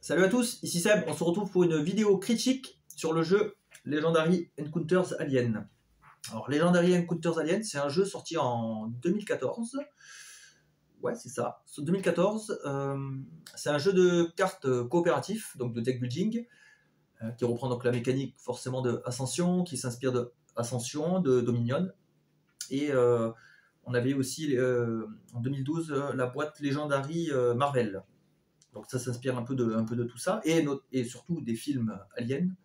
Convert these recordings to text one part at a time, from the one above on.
Salut à tous, ici Seb, on se retrouve pour une vidéo critique sur le jeu Legendary Encounters Alien. Alors Legendary Encounters Alien, c'est un jeu sorti en 2014. Ouais, c'est ça, en 2014. C'est un jeu de cartes coopératif, donc de deck building, qui reprend donc la mécanique forcément de Ascension, qui s'inspire de Ascension, de Dominion. Et on avait aussi en 2012 la boîte Legendary Marvel. Donc ça s'inspire un peu de tout ça, et surtout des films Alien,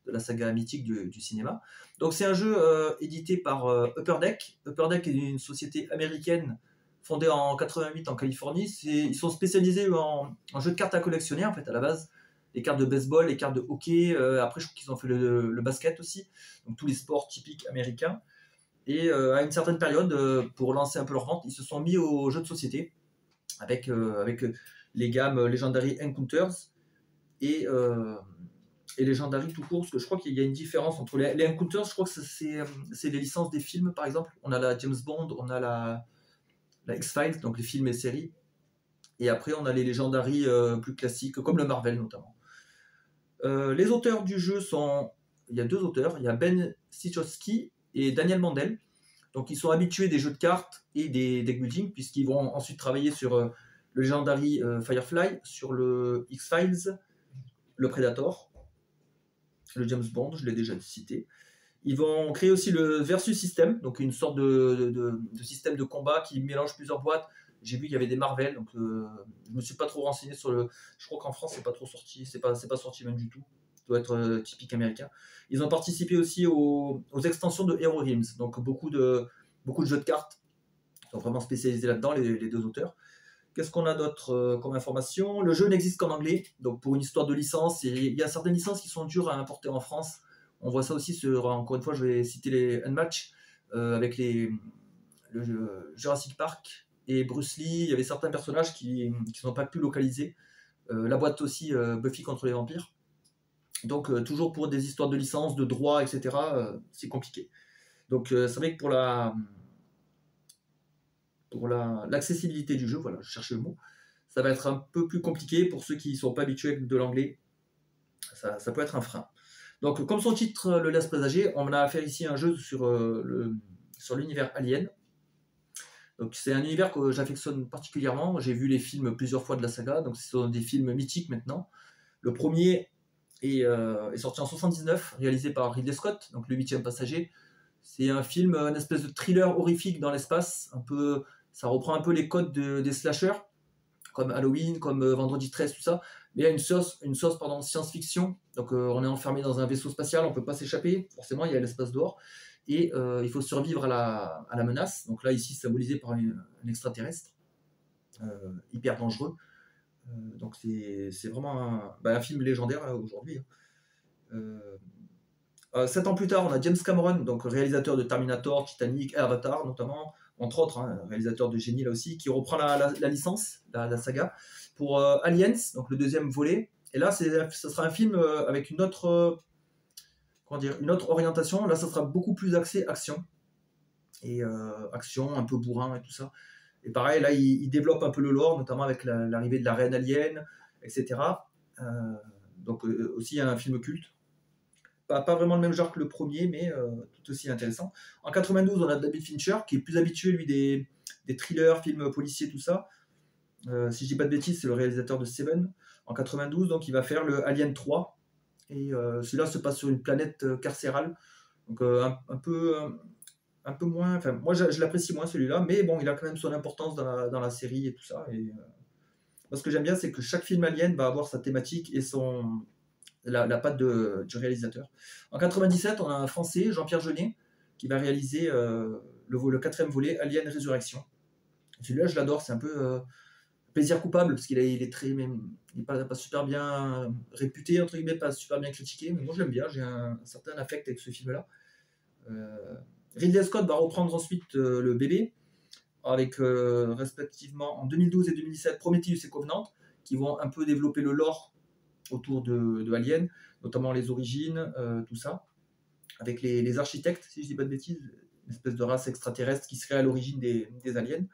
de la saga mythique du cinéma. Donc c'est un jeu édité par Upper Deck. Upper Deck est une société américaine fondée en 88 en Californie. Ils sont spécialisés en jeux de cartes à collectionner en fait à la base. Les cartes de baseball, les cartes de hockey, après je crois qu'ils ont fait le basket aussi, donc tous les sports typiques américains. Et à une certaine période, pour lancer un peu leur vente, ils se sont mis aux jeux de société avec les gammes Legendary Encounters et Legendary tout court, parce que je crois qu'il y a une différence entre les Encounters. Je crois que c'est les licences des films, par exemple. On a la James Bond, on a la X-Files, donc les films et séries. Et après, on a les Legendary plus classiques, comme le Marvel notamment. Les auteurs du jeu sont... Il y a deux auteurs, il y a Ben Sichowski et Daniel Mandel. Donc ils sont habitués des jeux de cartes et des deck building, puisqu'ils vont ensuite travailler sur le Legendary Firefly, sur le X-Files, le Predator, le James Bond, je l'ai déjà cité. Ils vont créer aussi le Versus System, donc une sorte de système de combat qui mélange plusieurs boîtes. J'ai vu qu'il y avait des Marvel, donc je ne me suis pas trop renseigné sur le... Je crois qu'en France, c'est pas trop sorti, c'est pas sorti même du tout. Ça doit être typique américain. Ils ont participé aussi aux extensions de Hero Realms, donc beaucoup de jeux de cartes. Ils sont vraiment spécialisés là-dedans, les deux auteurs. Qu'est-ce qu'on a d'autre comme information? Le jeu n'existe qu'en anglais, donc pour une histoire de licence, il y a certaines licences qui sont dures à importer en France. On voit ça aussi sur, encore une fois, je vais citer les Unmatch, avec le Jurassic Park et Bruce Lee. Il y avait certains personnages qui n'ont pas pu localiser. La boîte aussi, Buffy contre les vampires. Donc toujours pour des histoires de licence, de droit, etc., c'est compliqué. Donc c'est vrai que pour l'accessibilité du jeu, voilà, je cherchais le mot, ça va être un peu plus compliqué pour ceux qui ne sont pas habitués de l'anglais. Ça peut être un frein. Donc, comme son titre le laisse présager, on a affaire ici à un jeu sur l'univers Alien. Donc, c'est un univers que j'affectionne particulièrement. J'ai vu les films plusieurs fois de la saga, donc ce sont des films mythiques maintenant. Le premier est sorti en 79, réalisé par Ridley Scott, donc Le 8e passager. C'est un film, une espèce de thriller horrifique dans l'espace. Ça reprend un peu les codes des slashers, comme Halloween, comme Vendredi 13, tout ça. Mais il y a une sauce science-fiction. Donc on est enfermé dans un vaisseau spatial, on ne peut pas s'échapper. Forcément, il y a l'espace dehors. Et il faut survivre à la menace. Donc là, ici, symbolisé par un extraterrestre hyper dangereux. Donc c'est vraiment un film légendaire aujourd'hui. 7 ans plus tard, on a James Cameron, donc réalisateur de Terminator, Titanic, Avatar notamment, entre autres, réalisateur de génie là aussi, qui reprend la licence, la saga, pour Aliens, donc le deuxième volet. Et là, ce sera un film avec une autre orientation. Là, ça sera beaucoup plus axé action. Et action, un peu bourrin et tout ça. Et pareil, là, il développe un peu le lore, notamment avec l'arrivée de la reine alien, etc. Donc aussi, il y a un film culte. Pas vraiment le même genre que le premier, mais tout aussi intéressant. En 92, on a David Fincher, qui est plus habitué, lui, des thrillers, films policiers, tout ça. Si je dis pas de bêtises, c'est le réalisateur de Seven. En 92, donc il va faire le Alien 3. Et celui-là se passe sur une planète carcérale. Donc un peu moins... Enfin, moi, je l'apprécie moins, celui-là. Mais bon, il a quand même son importance dans la série et tout ça. Et moi, ce que j'aime bien, c'est que chaque film Alien va avoir sa thématique et la patte du réalisateur. En 97, on a un Français, Jean-Pierre Jeunet, qui va réaliser le 4e volet, Alien Résurrection. Celui-là, je l'adore, c'est un peu plaisir coupable, parce qu'il est très, il n'est pas super bien réputé, entre guillemets, pas super bien critiqué, mais moi je l'aime bien, j'ai un certain affect avec ce film-là. Ridley Scott va reprendre ensuite le bébé, avec respectivement en 2012 et 2017 Prometheus et Covenant, qui vont un peu développer le lore autour de Alien, notamment les origines, tout ça, avec les architectes, si je dis pas de bêtises, une espèce de race extraterrestre qui serait à l'origine des aliens.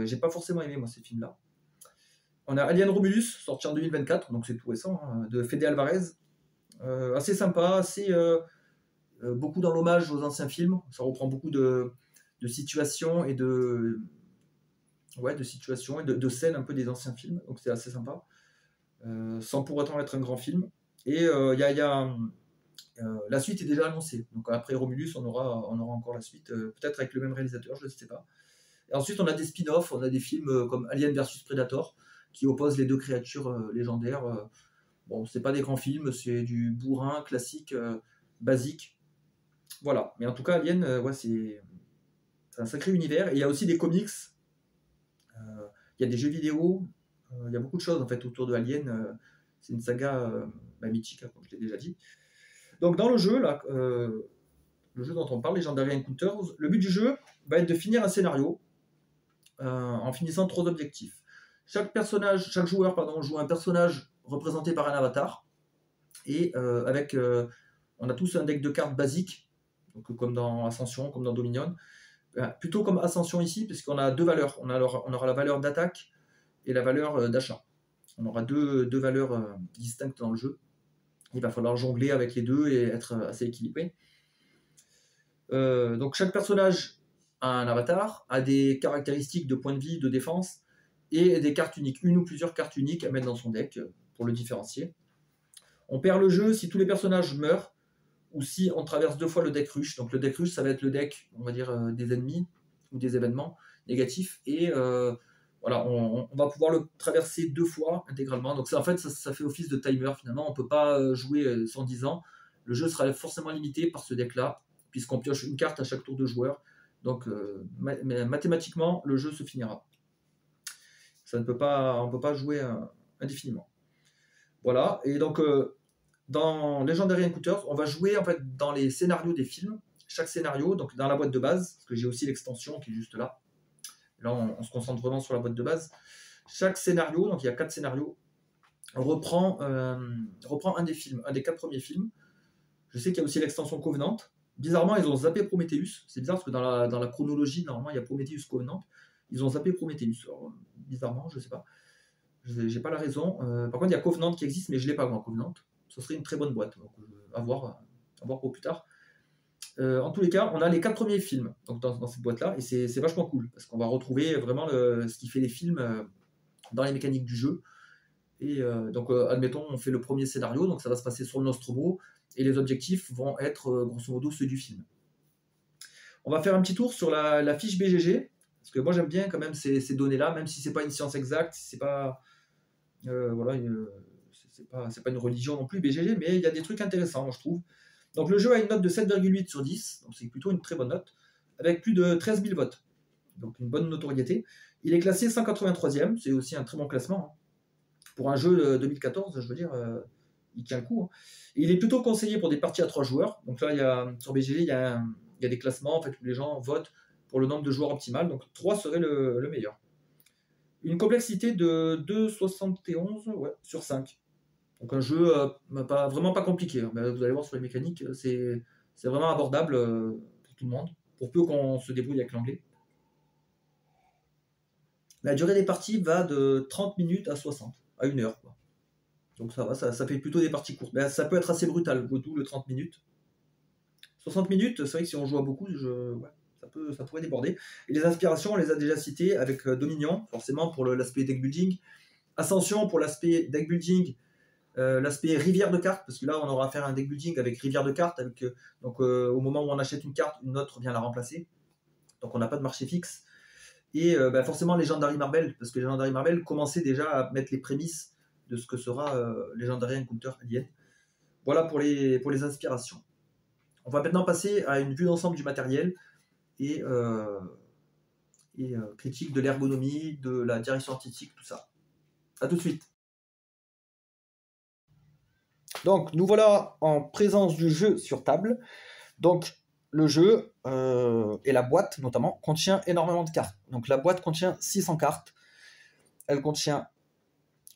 J'ai pas forcément aimé moi ces films-là. On a Alien Romulus, sorti en 2024, donc c'est tout récent, hein, de Fede Alvarez. Assez sympa, beaucoup dans l'hommage aux anciens films. Ça reprend beaucoup de situations et de situations et de scènes un peu des anciens films, donc c'est assez sympa, sans pour autant être un grand film. Et la suite est déjà annoncée, donc après Romulus on aura encore la suite, peut-être avec le même réalisateur, je ne sais pas. Et ensuite on a des spin-offs, on a des films comme Alien vs Predator qui opposent les deux créatures légendaires. Bon, c'est pas des grands films, c'est du bourrin classique, basique, voilà. Mais en tout cas Alien, c'est un sacré univers. Et il y a aussi des comics, il y a des jeux vidéo, il y a beaucoup de choses en fait autour de Alien. C'est une saga mythique, hein, comme je l'ai déjà dit. Donc dans le jeu, là, le jeu dont on parle, Legendary Encounters, le but du jeu va être de finir un scénario en finissant 3 objectifs. Chaque joueur joue un personnage représenté par un avatar, et on a tous un deck de cartes basique, donc comme dans Ascension, comme dans Dominion. Plutôt comme Ascension ici, puisqu'on a 2 valeurs. On aura la valeur d'attaque et la valeur d'achat. On aura deux valeurs distinctes dans le jeu. Il va falloir jongler avec les deux et être assez équilibré. Donc chaque personnage a un avatar, a des caractéristiques de points de vie, de défense, et des cartes uniques, une ou plusieurs cartes uniques à mettre dans son deck pour le différencier. On perd le jeu si tous les personnages meurent, ou si on traverse 2 fois le deck rush. Donc le deck rush, ça va être le deck, on va dire, des ennemis ou des événements négatifs, et voilà, on va pouvoir le traverser 2 fois intégralement. Donc en fait, ça fait office de timer finalement. On ne peut pas jouer 110 ans. Le jeu sera forcément limité par ce deck-là, puisqu'on pioche une carte à chaque tour de joueur. Donc mathématiquement, le jeu se finira. On ne peut pas jouer indéfiniment. Voilà, et donc dans Legendary Encounters, on va jouer en fait dans les scénarios des films. Chaque scénario, donc dans la boîte de base, parce que j'ai aussi l'extension qui est juste là. Là, on se concentre vraiment sur la boîte de base. Chaque scénario, donc il y a 4 scénarios, reprend un des films, un des 4 premiers films. Je sais qu'il y a aussi l'extension Covenant. Bizarrement, ils ont zappé Prometheus. C'est bizarre parce que dans la chronologie, normalement, il y a Prometheus Covenant. Ils ont zappé Prometheus. Alors, bizarrement, je ne sais pas. Je n'ai pas la raison. Par contre, il y a Covenant qui existe, mais je ne l'ai pas, moi, Covenant. Ce serait une très bonne boîte. Donc, à voir pour plus tard. En tous les cas, on a les 4 premiers films donc dans cette boîte-là, et c'est vachement cool, parce qu'on va retrouver vraiment ce qui fait les films dans les mécaniques du jeu. Et donc, admettons, on fait le premier scénario, donc ça va se passer sur le Nostromo, et les objectifs vont être, grosso modo, ceux du film. On va faire un petit tour sur la fiche BGG, parce que moi, j'aime bien quand même ces données-là, même si c'est pas une science exacte, c'est pas... voilà, c'est pas une religion non plus, BGG, mais il y a des trucs intéressants, je trouve. Donc le jeu a une note de 7,8 sur 10, donc c'est plutôt une très bonne note, avec plus de 13 000 votes, donc une bonne notoriété. Il est classé 183e, c'est aussi un très bon classement. Hein. Pour un jeu de 2014, je veux dire, il tient le coup. Hein. Et il est plutôt conseillé pour des parties à 3 joueurs, donc là, sur BGG, il y a des classements en fait, où les gens votent pour le nombre de joueurs optimal, donc 3 serait le meilleur. Une complexité de 2,71 sur 5. Donc un jeu vraiment pas compliqué. Hein. Vous allez voir sur les mécaniques, c'est vraiment abordable pour tout le monde, pour peu qu'on se débrouille avec l'anglais. La durée des parties va de 30 minutes à 60, à 1 heure. Quoi. Donc ça va, ça fait plutôt des parties courtes. Mais ça peut être assez brutal, d'où le 30 minutes. 60 minutes, c'est vrai que si on joue à beaucoup, ça pourrait déborder. Et les inspirations, on les a déjà citées avec Dominion, forcément pour l'aspect deck building. Ascension pour l'aspect deck building. L'aspect rivière de cartes, parce que là on aura affaire à un deck building avec rivière de cartes, donc au moment où on achète une carte, une autre vient la remplacer, donc on n'a pas de marché fixe, et forcément Legendary Marvel, parce que Legendary Marvel commençait déjà à mettre les prémices de ce que sera Legendary Encounter Alien. Voilà pour les inspirations. On va maintenant passer à une vue d'ensemble du matériel et critique de l'ergonomie, de la direction artistique, tout ça. A tout de suite. Donc, nous voilà en présence du jeu sur table. Donc, le jeu, et la boîte notamment, contient énormément de cartes. Donc, la boîte contient 600 cartes. Elle contient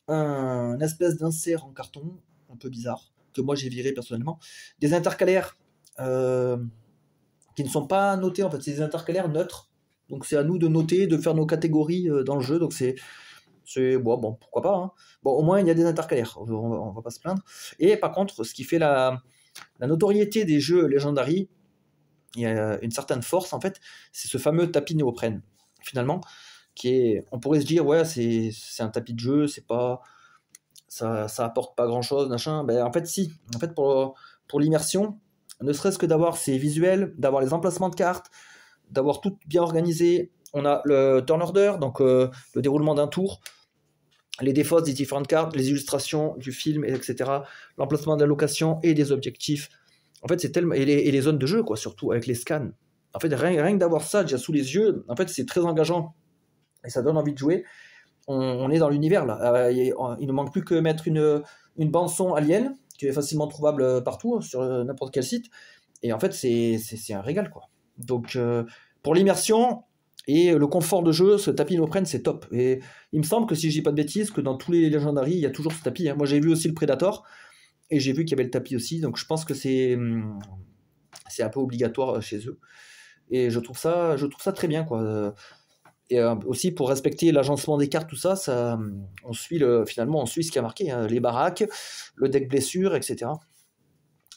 un espèce d'insert en carton, un peu bizarre, que moi j'ai viré personnellement. Des intercalaires qui ne sont pas notés, en fait, c'est des intercalaires neutres. Donc, c'est à nous de noter, de faire nos catégories dans le jeu. Donc, c'est C'est bon, pourquoi pas, hein. Bon, au moins il y a des intercalaires, on va pas se plaindre. Et par contre, ce qui fait la notoriété des jeux Legendary, il y a une certaine force en fait, c'est ce fameux tapis néoprène. Finalement, on pourrait se dire ouais, c'est un tapis de jeu, c'est pas ça apporte pas grand chose, machin. Ben en fait si, en fait pour l'immersion, ne serait-ce que d'avoir ces visuels, d'avoir les emplacements de cartes, d'avoir tout bien organisé. On a le turn order, donc le déroulement d'un tour, les défausses des différentes cartes, les illustrations du film, etc. L'emplacement de la location et des objectifs. En fait, c'est tellement et les zones de jeu, quoi, surtout avec les scans. En fait, rien que d'avoir ça déjà sous les yeux, en fait, c'est très engageant et ça donne envie de jouer. On est dans l'univers là. Il ne manque plus que mettre une bande son Alien qui est facilement trouvable partout sur n'importe quel site. Et en fait, c'est un régal, quoi. Donc, pour l'immersion et le confort de jeu, ce tapis néoprène, c'est top. Et il me semble que, si je dis pas de bêtises, que dans tous les Legendary, il y a toujours ce tapis, hein. Moi, j'ai vu aussi le Predator, et j'ai vu qu'il y avait le tapis aussi. Donc, je pense que c'est un peu obligatoire chez eux. Et je trouve ça très bien, quoi. Et aussi, pour respecter l'agencement des cartes, tout ça, on suit ce qui a marqué, hein, les baraques, le deck blessure, etc.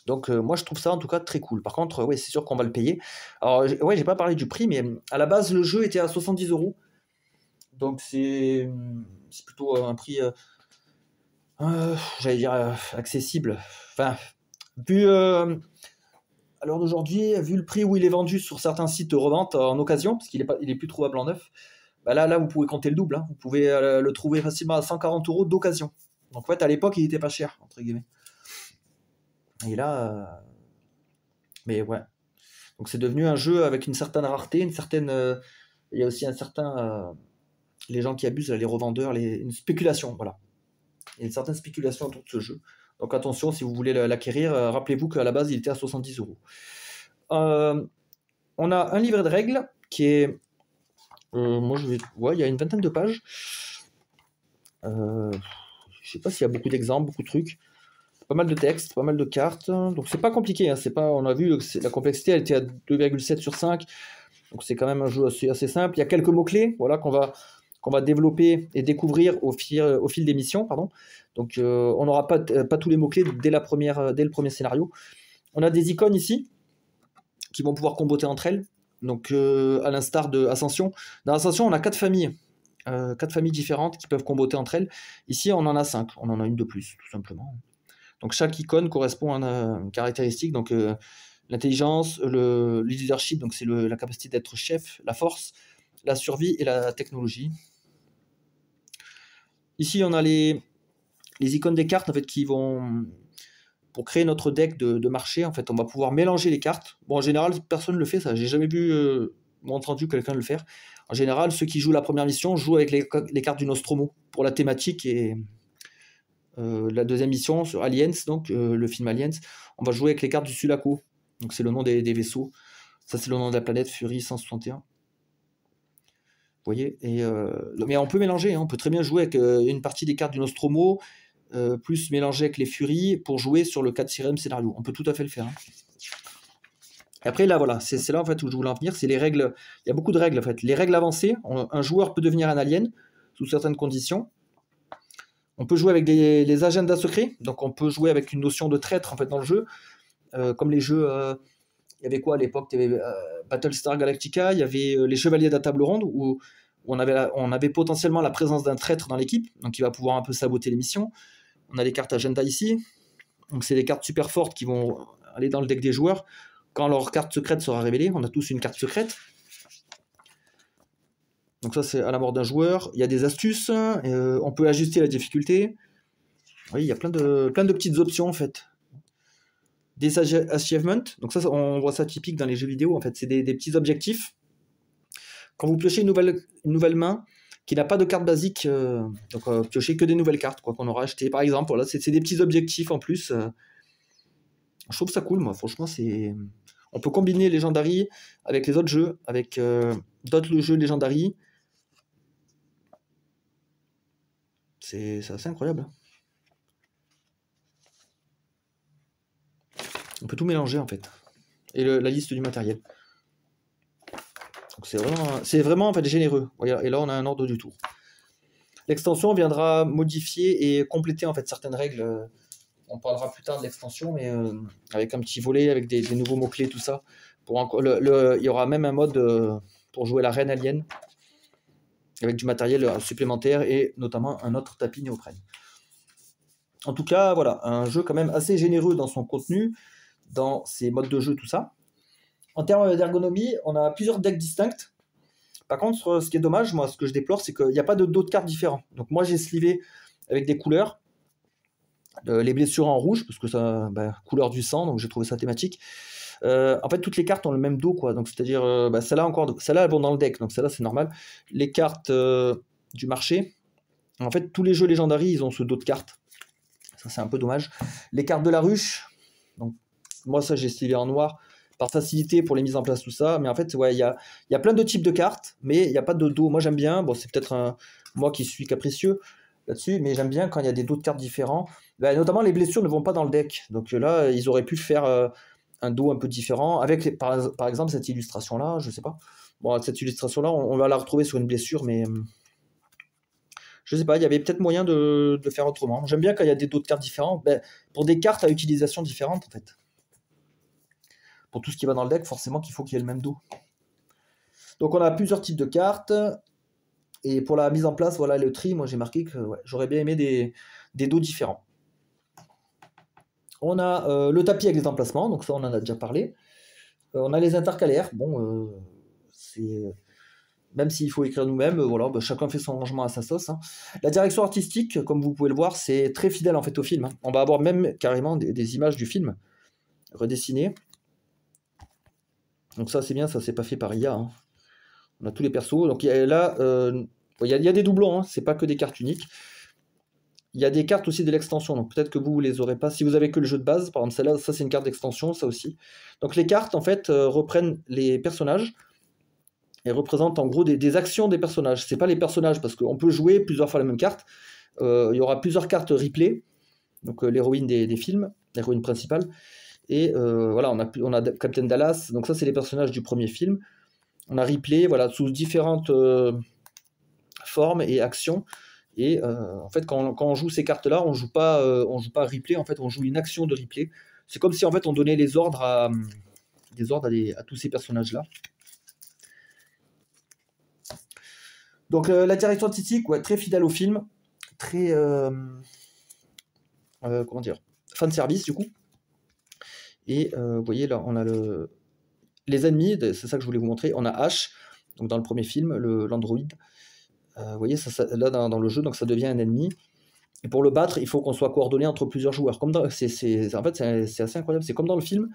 Donc moi je trouve ça en tout cas très cool. Par contre, ouais, c'est sûr qu'on va le payer. Alors ouais, j'ai pas parlé du prix, mais à la base le jeu était à 70€. Donc c'est plutôt un prix, j'allais dire accessible. Enfin, vu à l'heure d'aujourd'hui, vu le prix où il est vendu sur certains sites de revente en occasion, parce qu'il est plus trouvable en neuf, bah là vous pouvez compter le double, hein. Vous pouvez le trouver facilement à 140€ d'occasion. Donc en fait à l'époque il était pas cher entre guillemets. Et là, mais ouais. Donc c'est devenu un jeu avec une certaine rareté, il y a aussi un certain, les gens qui abusent, les revendeurs, une spéculation, voilà. Il y a une certaine spéculation autour de ce jeu. Donc attention, si vous voulez l'acquérir, rappelez-vous qu'à la base il était à 70€. On a un livret de règles qui est, il y a une vingtaine de pages. Je sais pas s'il y a beaucoup d'exemples, beaucoup de trucs. Pas mal de textes, pas mal de cartes. Donc c'est pas compliqué, hein. On a vu que la complexité elle était à 2,7 sur 5. Donc c'est quand même un jeu assez simple. Il y a quelques mots-clés, voilà, qu'on va développer et découvrir au fil des missions, pardon. Donc on n'aura pas tous les mots-clés dès le premier scénario. On a des icônes ici qui vont pouvoir comboter entre elles. Donc à l'instar de Ascension. Dans Ascension, on a 4 familles. 4 familles différentes qui peuvent comboter entre elles. Ici, on en a 5. On en a une de plus, tout simplement. Donc chaque icône correspond à une caractéristique. Donc l'intelligence, le leadership, donc c'est la capacité d'être chef, la force, la survie et la technologie. Ici, on a les icônes des cartes en fait, qui vont, pour créer notre deck de marché, en fait, on va pouvoir mélanger les cartes. Bon, en général, personne ne le fait, ça. J'ai jamais vu ou entendu quelqu'un le faire. En général, ceux qui jouent la première mission jouent avec les cartes du Nostromo pour la thématique et la deuxième mission sur Aliens, donc le film Aliens, on va jouer avec les cartes du Sulaco. Donc c'est le nom des vaisseaux. Ça c'est le nom de la planète Fury 161. Vous voyez, mais on peut mélanger, hein. On peut très bien jouer avec une partie des cartes du Nostromo, plus mélanger avec les Fury pour jouer sur le 4e scénario. On peut tout à fait le faire, hein. Et après là voilà, c'est là en fait où je voulais en venir, c'est les règles. Il y a beaucoup de règles en fait. Les règles avancées, un joueur peut devenir un alien sous certaines conditions. On peut jouer avec les agendas secrets, donc on peut jouer avec une notion de traître en fait dans le jeu, comme les jeux. Il y avait quoi à l'époque? Il y avait Battlestar Galactica, il y avait les Chevaliers de la Table Ronde où on avait potentiellement la présence d'un traître dans l'équipe, donc il va pouvoir un peu saboter les missions. On a les cartes agenda ici, donc c'est des cartes super fortes qui vont aller dans le deck des joueurs. Quand leur carte secrète sera révélée, on a tous une carte secrète. Donc ça c'est à la mort d'un joueur. Il y a des astuces, on peut ajuster la difficulté. Oui, il y a plein de petites options en fait. Des achievements, donc ça on voit ça typique dans les jeux vidéo en fait, c'est des petits objectifs. Quand vous piochez une nouvelle main qui n'a pas de carte basique, donc piochez que des nouvelles cartes qu'on aura achetées par exemple, voilà, c'est des petits objectifs en plus. Je trouve ça cool, moi, franchement, on peut combiner Legendary avec les autres jeux, avec d'autres jeux Legendary. C'est assez incroyable. On peut tout mélanger en fait. Et la liste du matériel. Donc c'est vraiment en fait généreux. Et là on a un ordre du tour. L'extension viendra modifier et compléter en fait certaines règles. On parlera plus tard de l'extension, mais avec un petit volet, avec des nouveaux mots-clés, tout ça. Il y aura même un mode pour jouer la reine alien, avec du matériel supplémentaire et notamment un autre tapis néoprène. En tout cas, voilà, un jeu quand même assez généreux dans son contenu, dans ses modes de jeu, tout ça. En termes d'ergonomie, on a plusieurs decks distincts. Par contre, ce qui est dommage, moi, ce que je déplore, c'est qu'il n'y a pas de dos de cartes différents. Donc moi, j'ai slivé avec des couleurs. Les blessures en rouge, parce que ça, couleur du sang, donc j'ai trouvé ça thématique. En fait, toutes les cartes ont le même dos, quoi. Donc, c'est-à-dire, celle-là, elles vont dans le deck, donc celle-là, c'est normal. Les cartes du marché, en fait, tous les jeux Legendary, ils ont ce dos de cartes. Ça, c'est un peu dommage. Les cartes de la ruche, donc moi, ça, j'ai stylé en noir, par facilité pour les mises en place, tout ça. Mais en fait, ouais, il y a plein de types de cartes, mais il n'y a pas de dos. Moi, j'aime bien. Bon, c'est peut-être moi qui suis capricieux là-dessus, mais j'aime bien quand il y a des dos de cartes différents. Notamment, les blessures ne vont pas dans le deck. Donc là, ils auraient pu faire un dos un peu différent, avec par exemple cette illustration-là, je sais pas. Bon, cette illustration-là, on va la retrouver sur une blessure, mais je sais pas, il y avait peut-être moyen de faire autrement. J'aime bien quand il y a des dos de cartes différents, pour des cartes à utilisation différente, en fait. Pour tout ce qui va dans le deck, forcément qu'il faut qu'il y ait le même dos. Donc on a plusieurs types de cartes, et pour la mise en place, voilà, le tri, moi j'ai marqué que j'aurais bien aimé des dos différents. On a le tapis avec les emplacements, donc ça on en a déjà parlé. On a les intercalaires, bon, même s'il faut écrire nous-mêmes, voilà, chacun fait son rangement à sa sauce. Hein. La direction artistique, comme vous pouvez le voir, c'est très fidèle en fait au film. Hein. On va avoir même carrément des images du film redessinées. Donc ça c'est bien, ça c'est pas fait par IA. Hein. On a tous les persos, donc là, il y a des doublons, hein, c'est pas que des cartes uniques. Il y a des cartes aussi de l'extension, donc peut-être que vous les aurez pas. Si vous avez que le jeu de base, par exemple celle-là, ça c'est une carte d'extension, ça aussi. Donc les cartes en fait reprennent les personnages et représentent en gros des actions des personnages. C'est pas les personnages parce qu'on peut jouer plusieurs fois la même carte. Il y aura plusieurs cartes replay, donc l'héroïne des films, l'héroïne principale. Et voilà, on a Captain Dallas, donc ça c'est les personnages du premier film. On a Ripley, voilà, sous différentes formes et actions. Et en fait, quand on joue ces cartes-là, on joue pas Ripley, en fait, on joue une action de Ripley. C'est comme si en fait on donnait les ordres à tous ces personnages-là. Donc la direction artistique, très fidèle au film, très comment dire, fan service du coup. Et vous voyez là, on a les ennemis, c'est ça que je voulais vous montrer. On a Ash, donc dans le premier film, l'androïde. Vous voyez, là dans le jeu, donc ça devient un ennemi. Et pour le battre, il faut qu'on soit coordonné entre plusieurs joueurs. En fait, c'est assez incroyable. C'est comme dans le film,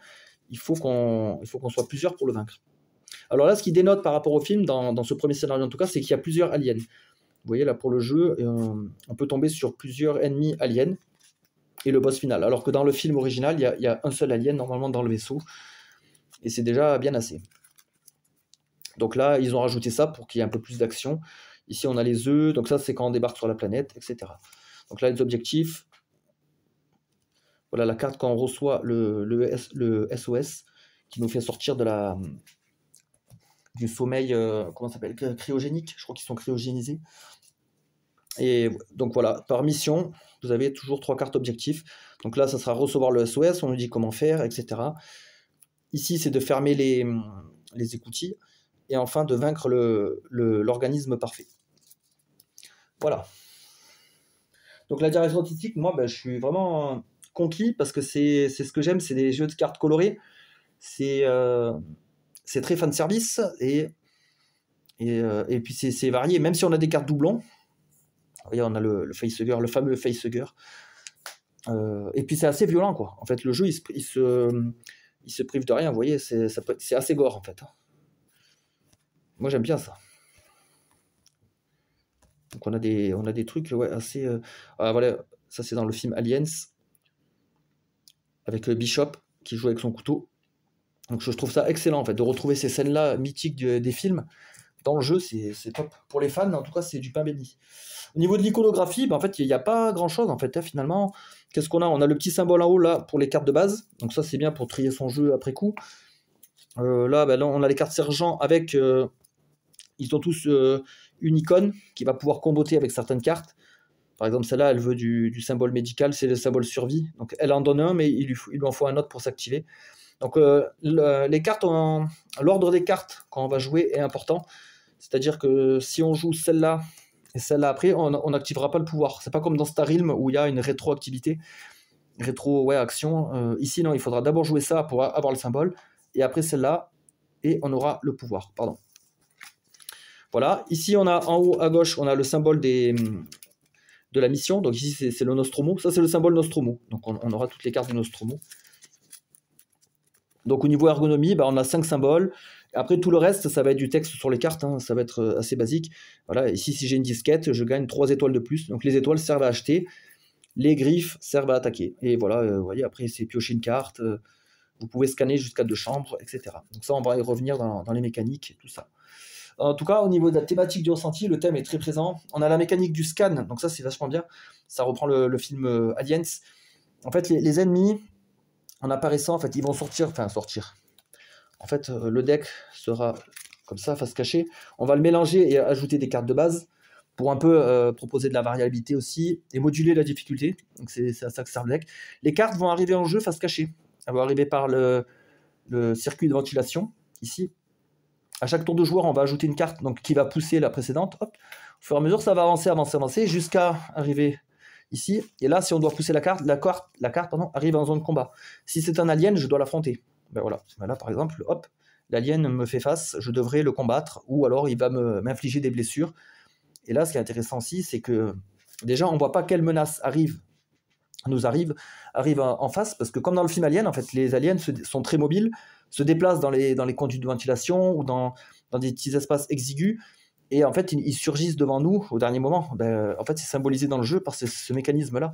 il faut qu'on soit plusieurs pour le vaincre. Alors là, ce qui dénote par rapport au film, dans ce premier scénario en tout cas, c'est qu'il y a plusieurs aliens. Vous voyez là pour le jeu, on peut tomber sur plusieurs ennemis aliens et le boss final. Alors que dans le film original, il y a un seul alien normalement dans le vaisseau. Et c'est déjà bien assez. Donc là, ils ont rajouté ça pour qu'il y ait un peu plus d'action. Ici, on a les œufs. Donc ça, c'est quand on débarque sur la planète, etc. Donc là, les objectifs. Voilà la carte quand on reçoit le SOS qui nous fait sortir du sommeil, comment ça s'appelle, cryogénique. Je crois qu'ils sont cryogénisés. Et donc voilà, par mission, vous avez toujours 3 cartes objectifs. Donc là, ça sera recevoir le SOS, on nous dit comment faire, etc. Ici, c'est de fermer les écoutilles. Et enfin, de vaincre l'organisme parfait. Voilà. Donc la direction artistique, moi, je suis vraiment conquis parce que c'est ce que j'aime, c'est des jeux de cartes colorés. C'est très fan service et puis c'est varié. Même si on a des cartes doublons, voyez, on a le facehugger, le fameux facehugger. Et puis c'est assez violent, quoi. En fait, le jeu, il se prive de rien. Vous voyez, c'est assez gore, en fait. Moi, j'aime bien ça. Donc on a des trucs assez... voilà, ça c'est dans le film Aliens, avec Bishop qui joue avec son couteau. Donc je trouve ça excellent en fait, de retrouver ces scènes-là mythiques des films dans le jeu, c'est top. Pour les fans, en tout cas, c'est du pain béni. Au niveau de l'iconographie, en fait, il n'y a pas grand-chose en fait. Finalement, qu'est-ce qu'on a ? On a le petit symbole en haut là pour les cartes de base. Donc ça, c'est bien pour trier son jeu après coup. Là, on a les cartes sergents avec... ils ont tous une icône qui va pouvoir comboter avec certaines cartes. Par exemple, celle-là, elle veut du symbole médical, c'est le symbole survie. Donc elle en donne un, mais il lui en faut un autre pour s'activer. Donc les cartes, l'ordre des cartes quand on va jouer est important. C'est-à-dire que si on joue celle-là et celle-là après, on n'activera pas le pouvoir. C'est pas comme dans Star Realm où il y a une rétroactivité, action. Ici, non, il faudra d'abord jouer ça pour avoir le symbole, et après celle-là, et on aura le pouvoir. Pardon. Voilà. Ici, on a en haut à gauche, on a le symbole de la mission. Donc ici, c'est le Nostromo. Ça, c'est le symbole Nostromo. Donc on aura toutes les cartes de Nostromo. Donc au niveau ergonomie, on a 5 symboles. Après, tout le reste, ça va être du texte sur les cartes, hein, ça va être assez basique. Voilà, ici, si j'ai une disquette, je gagne 3 étoiles de plus. Donc les étoiles servent à acheter, les griffes servent à attaquer. Et voilà, vous voyez, après, c'est piocher une carte, vous pouvez scanner jusqu'à 2 chambres, etc. Donc ça, on va y revenir dans les mécaniques et tout ça. En tout cas, au niveau de la thématique du ressenti, le thème est très présent. On a la mécanique du scan, donc ça, c'est vachement bien. Ça reprend le film Aliens. En fait, les ennemis, en apparaissant, en fait, ils vont sortir. En fait, le deck sera comme ça, face cachée. On va le mélanger et ajouter des cartes de base pour un peu proposer de la variabilité aussi et moduler la difficulté. Donc c'est à ça que sert le deck. Les cartes vont arriver en jeu face cachée. Elles vont arriver par le circuit de ventilation, ici. À chaque tour de joueur, on va ajouter une carte donc, qui va pousser la précédente. Hop. Au fur et à mesure, ça va avancer, jusqu'à arriver ici. Et là, si on doit pousser la carte arrive en zone de combat. Si c'est un alien, je dois l'affronter. Voilà. Là, par exemple, hop, l'alien me fait face, je devrais le combattre, ou alors il va m'infliger des blessures. Et là, ce qui est intéressant aussi, c'est que déjà, on ne voit pas quelle menace arrive en face, parce que comme dans le film Alien, en fait, les aliens sont très mobiles, se déplacent dans les conduits de ventilation ou dans des petits espaces exigus, et en fait, ils surgissent devant nous au dernier moment. En fait, c'est symbolisé dans le jeu par ce mécanisme-là.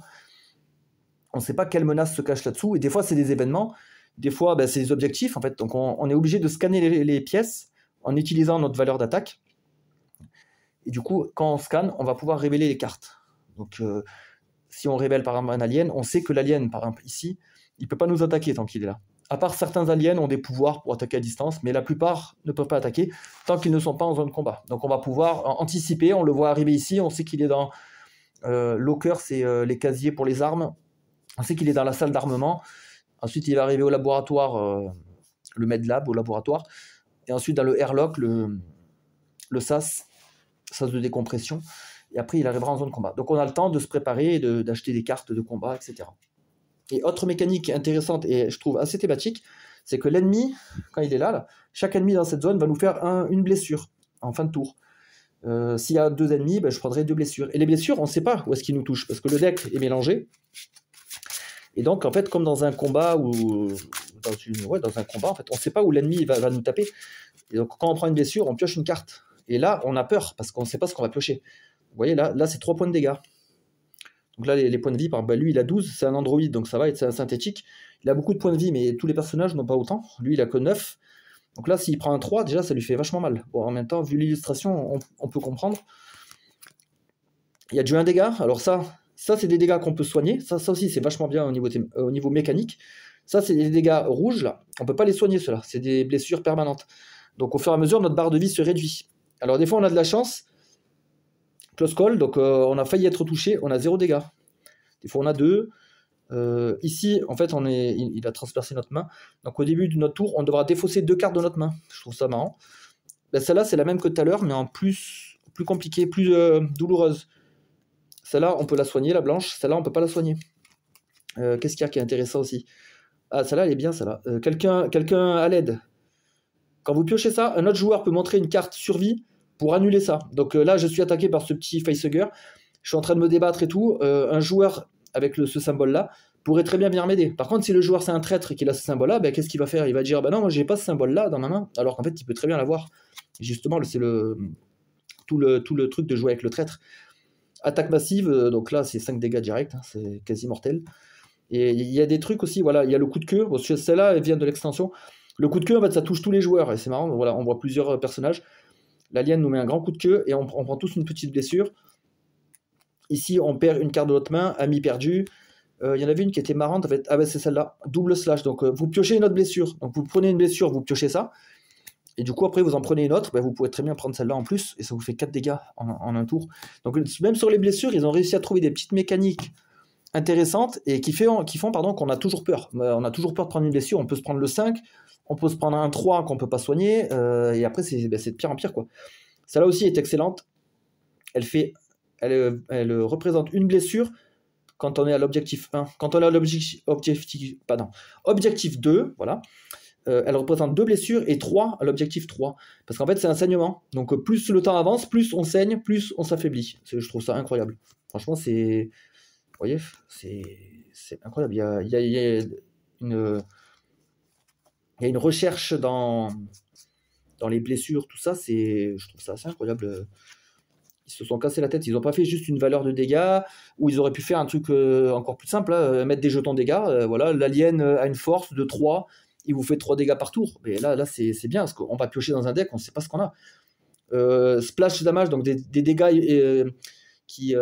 On ne sait pas quelle menace se cache là-dessous, et des fois, c'est des événements, des fois, c'est des objectifs, en fait. Donc, on est obligé de scanner les pièces en utilisant notre valeur d'attaque. Et du coup, quand on scanne, on va pouvoir révéler les cartes. Donc, si on révèle par exemple un alien, on sait que l'alien, par exemple ici, il ne peut pas nous attaquer tant qu'il est là. À part certains aliens ont des pouvoirs pour attaquer à distance, mais la plupart ne peuvent pas attaquer tant qu'ils ne sont pas en zone de combat. Donc on va pouvoir anticiper, on le voit arriver ici, on sait qu'il est dans locker, c'est les casiers pour les armes, on sait qu'il est dans la salle d'armement, ensuite il va arriver au laboratoire, le medlab au laboratoire, et ensuite dans le airlock, le sas de décompression, et après il arrivera en zone de combat. Donc on a le temps de se préparer, d'acheter des cartes de combat, etc. Et autre mécanique intéressante et je trouve assez thématique, c'est que l'ennemi, quand il est là, chaque ennemi dans cette zone va nous faire une blessure en fin de tour. S'il y a 2 ennemis, je prendrai 2 blessures. Et les blessures, on ne sait pas où est-ce qu'ils nous touchent, parce que le deck est mélangé. Et donc, en fait, comme dans un combat, dans un combat, en fait, on ne sait pas où l'ennemi va nous taper. Et donc, quand on prend une blessure, on pioche une carte. Et là, on a peur, parce qu'on ne sait pas ce qu'on va piocher. Vous voyez, là c'est 3 points de dégâts. Donc là, les points de vie, par exemple, lui, il a 12, c'est un androïde, donc ça va être un synthétique. Il a beaucoup de points de vie, mais tous les personnages n'ont pas autant. Lui, il a que 9. Donc là, s'il prend un 3, déjà, ça lui fait vachement mal. Bon, en même temps, vu l'illustration, on peut comprendre. Il y a du 1 dégât. Alors ça c'est des dégâts qu'on peut soigner. Ça aussi, c'est vachement bien au niveau mécanique. Ça, c'est des dégâts rouges, là. On ne peut pas les soigner, ceux-là. C'est des blessures permanentes. Donc, au fur et à mesure, notre barre de vie se réduit. Alors, des fois, on a de la chance. Close call, donc on a failli être touché, on a 0 dégâts. Des fois on a 2. Ici, en fait, il a transpercé notre main. Donc au début de notre tour, on devra défausser 2 cartes de notre main. Je trouve ça marrant. Celle-là, c'est la même que tout à l'heure, mais en plus compliquée, plus douloureuse. Celle-là, on peut la soigner, la blanche. Celle-là, on ne peut pas la soigner. Qu'est-ce qu'il y a qui est intéressant aussi? Ah, celle-là, elle est bien, celle-là. Quelqu'un à l'aide. Quand vous piochez ça, un autre joueur peut montrer une carte survie pour annuler ça. Donc là, je suis attaqué par ce petit facehugger. Je suis en train de me débattre et tout. Un joueur avec ce symbole-là pourrait très bien venir m'aider. Par contre, si le joueur c'est un traître et qu'il a ce symbole-là, qu'est-ce qu'il va faire? Il va dire, non, moi j'ai pas ce symbole-là dans ma main. Alors qu'en fait, il peut très bien l'avoir. Justement, c'est tout le truc de jouer avec le traître. Attaque massive, donc là, c'est 5 dégâts directs. Hein, c'est quasi mortel. Et il y a des trucs aussi, voilà, il y a le coup de queue. Bon, celle-là, elle vient de l'extension. Le coup de queue, en fait, ça touche tous les joueurs. Et c'est marrant, voilà, on voit plusieurs personnages. L'alien nous met un grand coup de queue et on prend tous une petite blessure. Ici, on perd une carte de notre main, ami perdu. Il y en avait une qui était marrante, en fait. Ah c'est celle-là, double slash. Donc, vous piochez une autre blessure. Donc, vous prenez une blessure, vous piochez ça. Et du coup, après, vous en prenez une autre, vous pouvez très bien prendre celle-là en plus, et ça vous fait 4 dégâts en un tour. Donc même sur les blessures, ils ont réussi à trouver des petites mécaniques intéressantes, et qui font qu'on a toujours peur. On a toujours peur de prendre une blessure, on peut se prendre le 5, on peut se prendre un 3 qu'on peut pas soigner, et après, c'est de pire en pire, quoi. Celle-là aussi est excellente. Elle représente une blessure quand on est à l'objectif 1. Quand on est à objectif 2, voilà, elle représente 2 blessures et 3 à l'objectif 3. Parce qu'en fait, c'est un saignement. Donc, plus le temps avance, plus on saigne, plus on s'affaiblit. Je trouve ça incroyable. Franchement, vous voyez, c'est incroyable. Il y a une recherche dans les blessures, tout ça. Je trouve ça assez incroyable. Ils se sont cassés la tête, ils n'ont pas fait juste une valeur de dégâts, ou ils auraient pu faire un truc encore plus simple, mettre des jetons dégâts, voilà, l'alien a une force de 3, il vous fait 3 dégâts par tour, mais là c'est bien, parce qu'on va piocher dans un deck, on ne sait pas ce qu'on a. Splash damage, donc des dégâts qui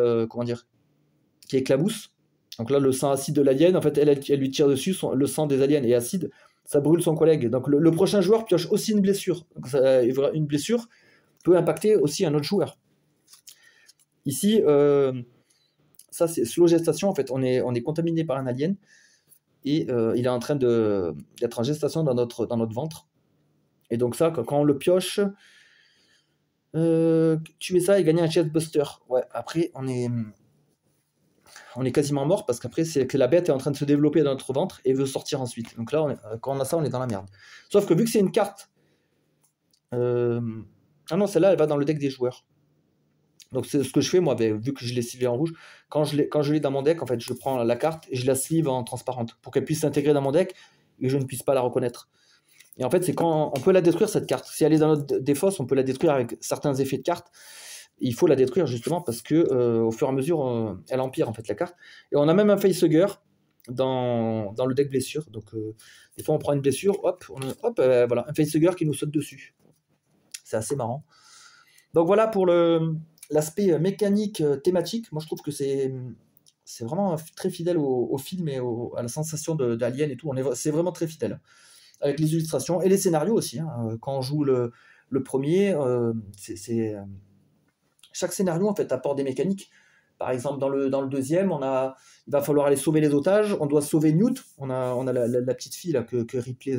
éclaboussent, donc là le sang acide de l'alien, en fait elle lui tire dessus, le sang des aliens est acide, ça brûle son collègue, donc le prochain joueur pioche aussi une blessure, donc une blessure peut impacter aussi un autre joueur. Ici, ça c'est slow gestation, en fait, on est contaminé par un alien, et il est en train d'être en gestation dans notre ventre. Et donc ça, quand on le pioche, tuer ça et gagner un chestbuster. Ouais, après, on est quasiment mort, parce qu'après, c'est que la bête est en train de se développer dans notre ventre et veut sortir ensuite. Donc là, quand on a ça, on est dans la merde. Sauf que vu que c'est une carte... Ah non, celle-là, elle va dans le deck des joueurs. Donc c'est ce que je fais moi, vu que je l'ai sleevée en rouge, quand je l'ai dans mon deck, en fait, je prends la carte et je la sleeve en transparente pour qu'elle puisse s'intégrer dans mon deck et que je ne puisse pas la reconnaître. Et en fait, c'est quand on peut la détruire, cette carte. Si elle est dans notre défausse, on peut la détruire avec certains effets de carte. Il faut la détruire justement parce que au fur et à mesure, elle empire en fait la carte. Et on a même un facehugger dans le deck blessure. Donc des fois on prend une blessure, voilà, un facehugger qui nous saute dessus. C'est assez marrant. Donc voilà pour l'aspect mécanique, thématique. Moi je trouve que c'est vraiment très fidèle au film et à la sensation d'Alien et tout. C'est vraiment très fidèle. Avec les illustrations et les scénarios aussi. Quand on joue le premier, chaque scénario en fait apporte des mécaniques. Par exemple, dans le deuxième, il va falloir aller sauver les otages. On doit sauver Newt. On a la petite fille là, que Ripley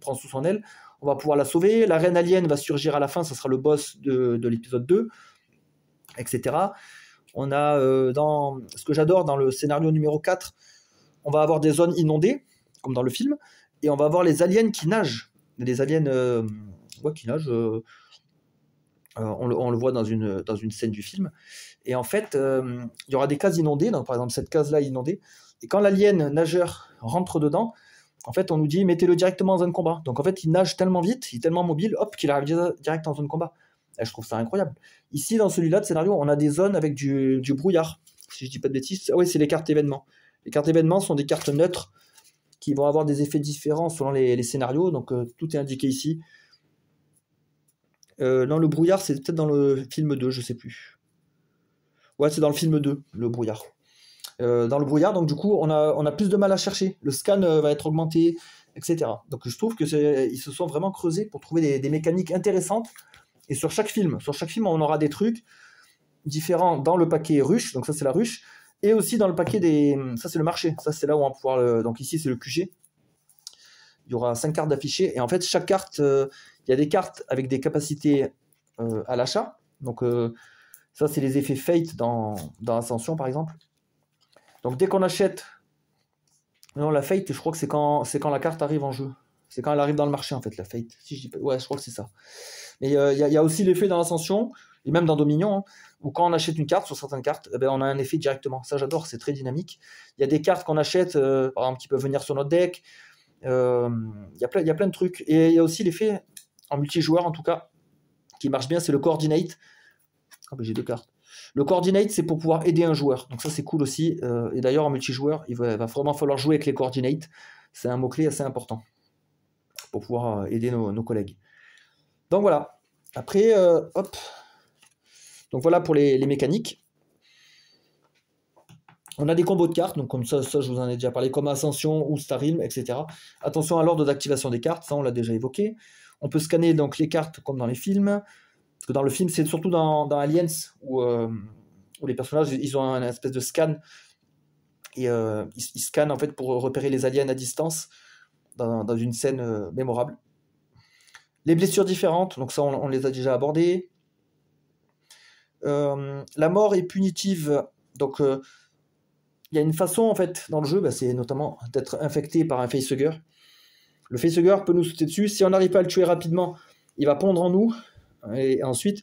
prend sous son aile. On va pouvoir la sauver. La reine alien va surgir à la fin. Ça sera le boss de l'épisode 2, etc. On a, ce que j'adore dans le scénario numéro 4, on va avoir des zones inondées, comme dans le film, et on va avoir les aliens qui nagent. Les aliens qui nagent, on le voit dans une scène du film. Et en fait, il y aura des cases inondées, donc par exemple cette case-là inondée, et quand l'alien nageur rentre dedans, en fait, on nous dit mettez-le directement en zone combat. Donc en fait, il nage tellement vite, il est tellement mobile, hop, qu'il arrive direct en zone combat. Et je trouve ça incroyable. Ici, dans celui-là de scénario, on a des zones avec du brouillard. Si je dis pas de bêtises, oui, c'est les cartes événements. Les cartes événements sont des cartes neutres qui vont avoir des effets différents selon les scénarios. Donc tout est indiqué ici. Non, le brouillard, c'est peut-être dans le film 2, je sais plus. Ouais, c'est dans le film 2, le brouillard. Dans le brouillard, donc du coup, on a plus de mal à chercher. Le scan va être augmenté, etc. Donc je trouve que ils se sont vraiment creusés pour trouver des mécaniques intéressantes. Et sur chaque film, on aura des trucs différents dans le paquet ruche. Donc ça, c'est la ruche. Et aussi dans le paquet ça, c'est le marché. Ça, c'est là où on va pouvoir... Donc ici, c'est le QG. Il y aura 5 cartes d'affichés. Et en fait, chaque carte... il y a des cartes avec des capacités à l'achat. Donc ça, c'est les effets Fate dans Ascension, par exemple. Donc dès qu'on achète... Non, la Fate, je crois que c'est quand la carte arrive en jeu. C'est quand elle arrive dans le marché, en fait, la Fate. Si je dis pas... Ouais, je crois que c'est ça. Mais il y a aussi l'effet dans Ascension, et même dans Dominion, où quand on achète une carte, sur certaines cartes, on a un effet directement. Ça, j'adore, c'est très dynamique. Il y a des cartes qu'on achète, par exemple, qui peuvent venir sur notre deck. Il y a plein de trucs. Et il y a aussi l'effet, en multijoueur en tout cas, qui marche bien, c'est le Coordinate. J'ai 2 cartes. Le Coordinate, c'est pour pouvoir aider un joueur. Donc ça, c'est cool aussi. Et d'ailleurs, en multijoueur, il va vraiment falloir jouer avec les Coordinates. C'est un mot-clé assez important pour pouvoir aider nos collègues. Donc voilà. Après, hop. Donc voilà pour les mécaniques. On a des combos de cartes, donc comme ça je vous en ai déjà parlé, comme Ascension ou Star Realm, etc. Attention à l'ordre d'activation des cartes, ça on l'a déjà évoqué. On peut scanner donc les cartes comme dans les films. Parce que dans le film, c'est surtout dans Aliens où les personnages ils ont un espèce de scan et ils scannent en fait pour repérer les aliens à distance dans une scène mémorable. Les blessures différentes, donc ça on les a déjà abordées. La mort est punitive, donc il y a une façon en fait dans le jeu, c'est notamment d'être infecté par un facehugger. Le facehugger peut nous sauter dessus, si on n'arrive pas à le tuer rapidement, il va pondre en nous, et ensuite,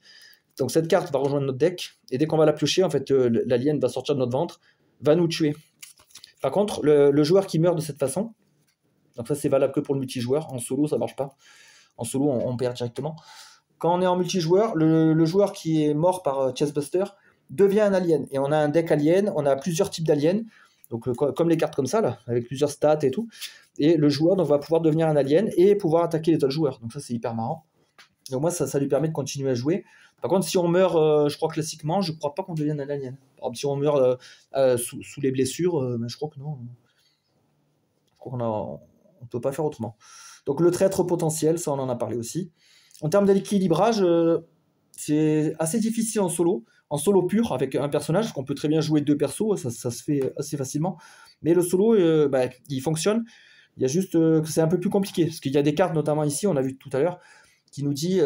donc cette carte va rejoindre notre deck, et dès qu'on va la piocher, en fait, l'alien va sortir de notre ventre, va nous tuer. Par contre, le joueur qui meurt de cette façon, donc ça c'est valable que pour le multijoueur, en solo ça marche pas, en solo on perd directement. Quand on est en multijoueur, le joueur qui est mort par Chestbuster devient un alien, et on a un deck alien, on a plusieurs types d'aliens, donc comme les cartes comme ça, là, avec plusieurs stats et tout, et le joueur donc, va pouvoir devenir un alien et pouvoir attaquer les autres joueurs, donc ça c'est hyper marrant. Et au moins ça lui permet de continuer à jouer. Par contre, si on meurt, je crois classiquement, je crois pas qu'on devienne un alien. Par exemple, si on meurt sous les blessures, je crois que non. Je crois qu'on peut pas faire autrement. Donc le traître potentiel, ça on en a parlé aussi. En termes d'équilibrage, c'est assez difficile en solo pur, avec un personnage, qu'on peut très bien jouer 2 persos, ça se fait assez facilement. Mais le solo, il fonctionne. Il y a juste que c'est un peu plus compliqué, parce qu'il y a des cartes, notamment ici, on a vu tout à l'heure, qui nous dit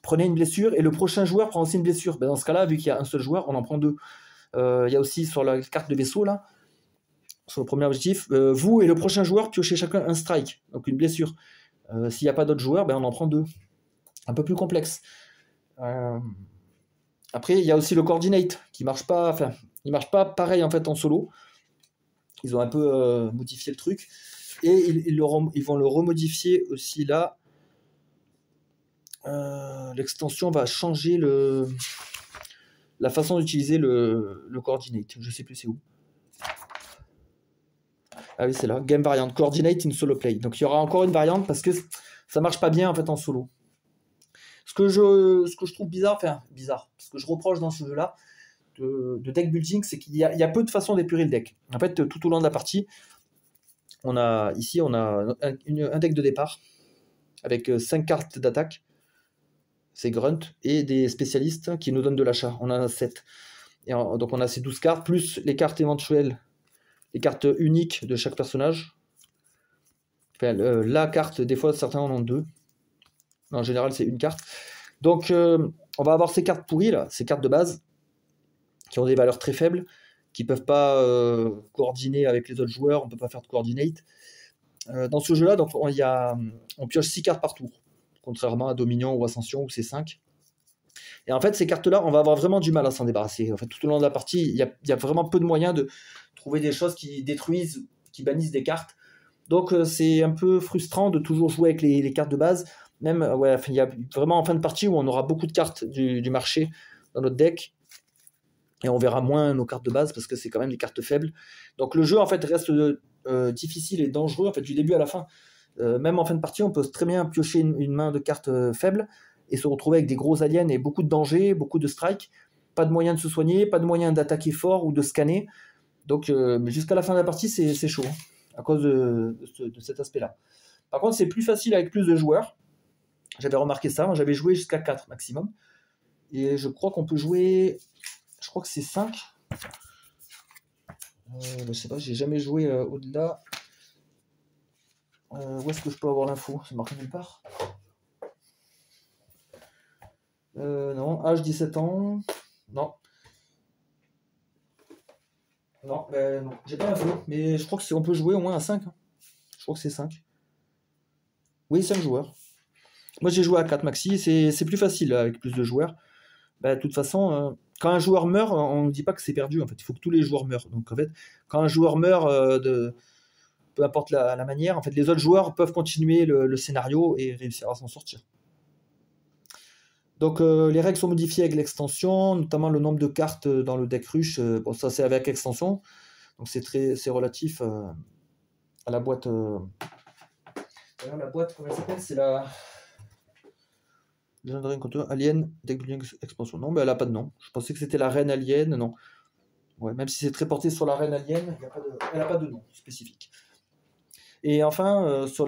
prenez une blessure et le prochain joueur prend aussi une blessure. Dans ce cas-là, vu qu'il y a un seul joueur, on en prend 2. Il y a aussi sur la carte de vaisseau, là, sur le premier objectif, vous et le prochain joueur piochez chacun un strike, donc une blessure. S'il n'y a pas d'autres joueurs, on en prend 2. Un peu plus complexe. Après, il y a aussi le coordinate qui marche pas, il marche pas pareil en fait en solo. Ils ont un peu modifié le truc et ils vont le remodifier aussi là. L'extension va changer la façon d'utiliser le coordinate. Je sais plus c'est où. Ah oui, c'est là. Game variant. Coordinate in solo play. Donc il y aura encore une variante parce que ça marche pas bien en fait en solo. Ce que je trouve bizarre, ce que je reproche dans ce jeu-là de deck building, c'est qu'il y a peu de façons d'épurer le deck. En fait, tout au long de la partie, on a un deck de départ avec 5 cartes d'attaque, c'est Grunt, et des spécialistes qui nous donnent de l'achat. On en a 7. Donc on a ces 12 cartes, plus les cartes éventuelles, les cartes uniques de chaque personnage. Enfin, la carte, des fois, certains en ont 2. En général, c'est une carte. Donc, on va avoir ces cartes pourries, là, ces cartes de base, qui ont des valeurs très faibles, qui ne peuvent pas coordonner avec les autres joueurs, on ne peut pas faire de coordinate. Dans ce jeu-là, donc, on pioche 6 cartes par tour, contrairement à Dominion ou Ascension, où c'est 5. Et en fait, ces cartes-là, on va avoir vraiment du mal à s'en débarrasser. En fait, tout au long de la partie, il y a vraiment peu de moyens de trouver des choses qui détruisent, qui bannissent des cartes. Donc, c'est un peu frustrant de toujours jouer avec les cartes de base. Même, il y a vraiment en fin de partie où on aura beaucoup de cartes du marché dans notre deck. Et on verra moins nos cartes de base parce que c'est quand même des cartes faibles. Donc, le jeu, en fait, reste difficile et dangereux, en fait, du début à la fin. Même en fin de partie, on peut très bien piocher une main de cartes faibles et se retrouver avec des gros aliens et beaucoup de dangers, beaucoup de strikes, pas de moyen de se soigner, pas de moyen d'attaquer fort ou de scanner. Donc jusqu'à la fin de la partie, c'est chaud, à cause de cet aspect-là. Par contre, c'est plus facile avec plus de joueurs. J'avais remarqué ça, moi j'avais joué jusqu'à 4 maximum. Et je crois qu'on peut jouer, je crois que c'est 5. Je sais pas, j'ai jamais joué au-delà. Où est-ce que je peux avoir l'info? C'est marqué nulle part. Non, âge 17 ans. Non. Non, non, j'ai pas l'info, mais je crois qu'on peut jouer au moins à 5. Hein. Je crois que c'est 5. Oui, 5 joueurs. Moi j'ai joué à 4 maxi, c'est plus facile avec plus de joueurs. De toute façon, quand un joueur meurt, on ne dit pas que c'est perdu. En fait, il faut que tous les joueurs meurent. Donc en fait, quand un joueur meurt, peu importe la manière, en fait, les autres joueurs peuvent continuer le scénario et réussir à s'en sortir. Donc les règles sont modifiées avec l'extension, notamment le nombre de cartes dans le deck rush. Bon, ça c'est avec extension, donc c'est relatif à la boîte. D'ailleurs, la boîte, comment elle s'appelle? C'est la Legendary Encounter Alien Deck Building Expansion. Non, mais elle n'a pas de nom. Je pensais que c'était la Reine Alien. Non. Ouais, même si c'est très porté sur la Reine Alien, elle n'a pas de nom spécifique. Et enfin, sur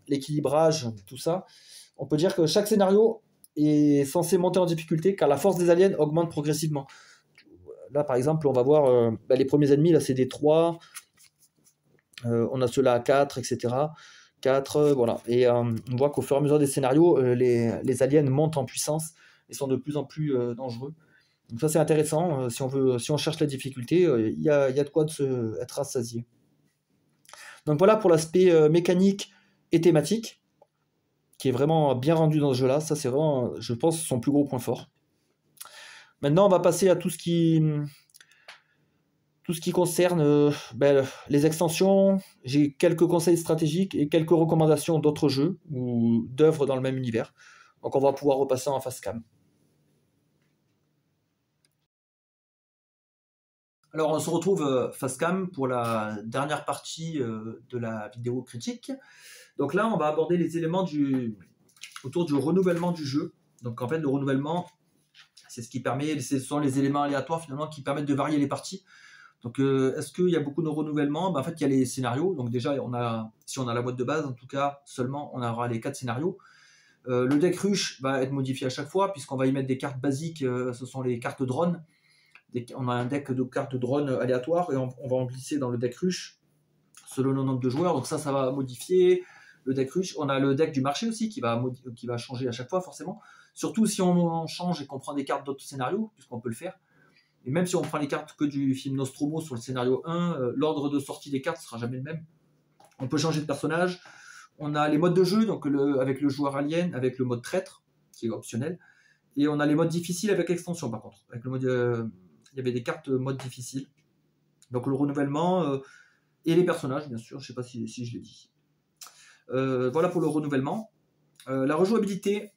l'équilibrage, tout ça, on peut dire que chaque scénario est censé monter en difficulté car la force des aliens augmente progressivement. Là, par exemple, on va voir les premiers ennemis, là, c'est des 3, on a ceux-là à 4, etc. 4, voilà. Et on voit qu'au fur et à mesure des scénarios, les aliens montent en puissance et sont de plus en plus dangereux. Donc ça, c'est intéressant. Si on cherche la difficulté, il y a de quoi être rassasié. Donc voilà pour l'aspect mécanique et thématique, qui est vraiment bien rendu dans ce jeu-là. Ça, c'est vraiment, je pense, son plus gros point fort. Maintenant, on va passer à tout ce qui concerne les extensions. J'ai quelques conseils stratégiques et quelques recommandations d'autres jeux ou d'œuvres dans le même univers. Donc on va pouvoir repasser en face cam. Alors on se retrouve face cam pour la dernière partie de la vidéo critique. Donc là on va aborder les éléments autour du renouvellement du jeu. Donc en fait le renouvellement, c'est ce sont les éléments aléatoires finalement qui permettent de varier les parties. Donc est-ce qu'il y a beaucoup de renouvellement? En fait il y a les scénarios. Donc déjà si on a la boîte de base en tout cas seulement on aura les 4 scénarios. Le deck ruche va être modifié à chaque fois puisqu'on va y mettre des cartes basiques, ce sont les cartes drone. On a un deck de cartes drone aléatoires et on va en glisser dans le deck ruche selon le nombre de joueurs. Donc ça va modifier le deck ruche. On a le deck du marché aussi qui va changer à chaque fois forcément. Surtout si on change et qu'on prend des cartes d'autres scénarios, puisqu'on peut le faire. Et même si on prend les cartes que du film Nostromo sur le scénario 1, l'ordre de sortie des cartes ne sera jamais le même. On peut changer de personnage. On a les modes de jeu, donc avec le joueur alien, avec le mode traître, qui est optionnel. Et on a les modes difficiles avec extension par contre. Avec le mode... il y avait des cartes mode difficile. Donc le renouvellement et les personnages, bien sûr. Je ne sais pas si je l'ai dit. Voilà pour le renouvellement. La rejouabilité,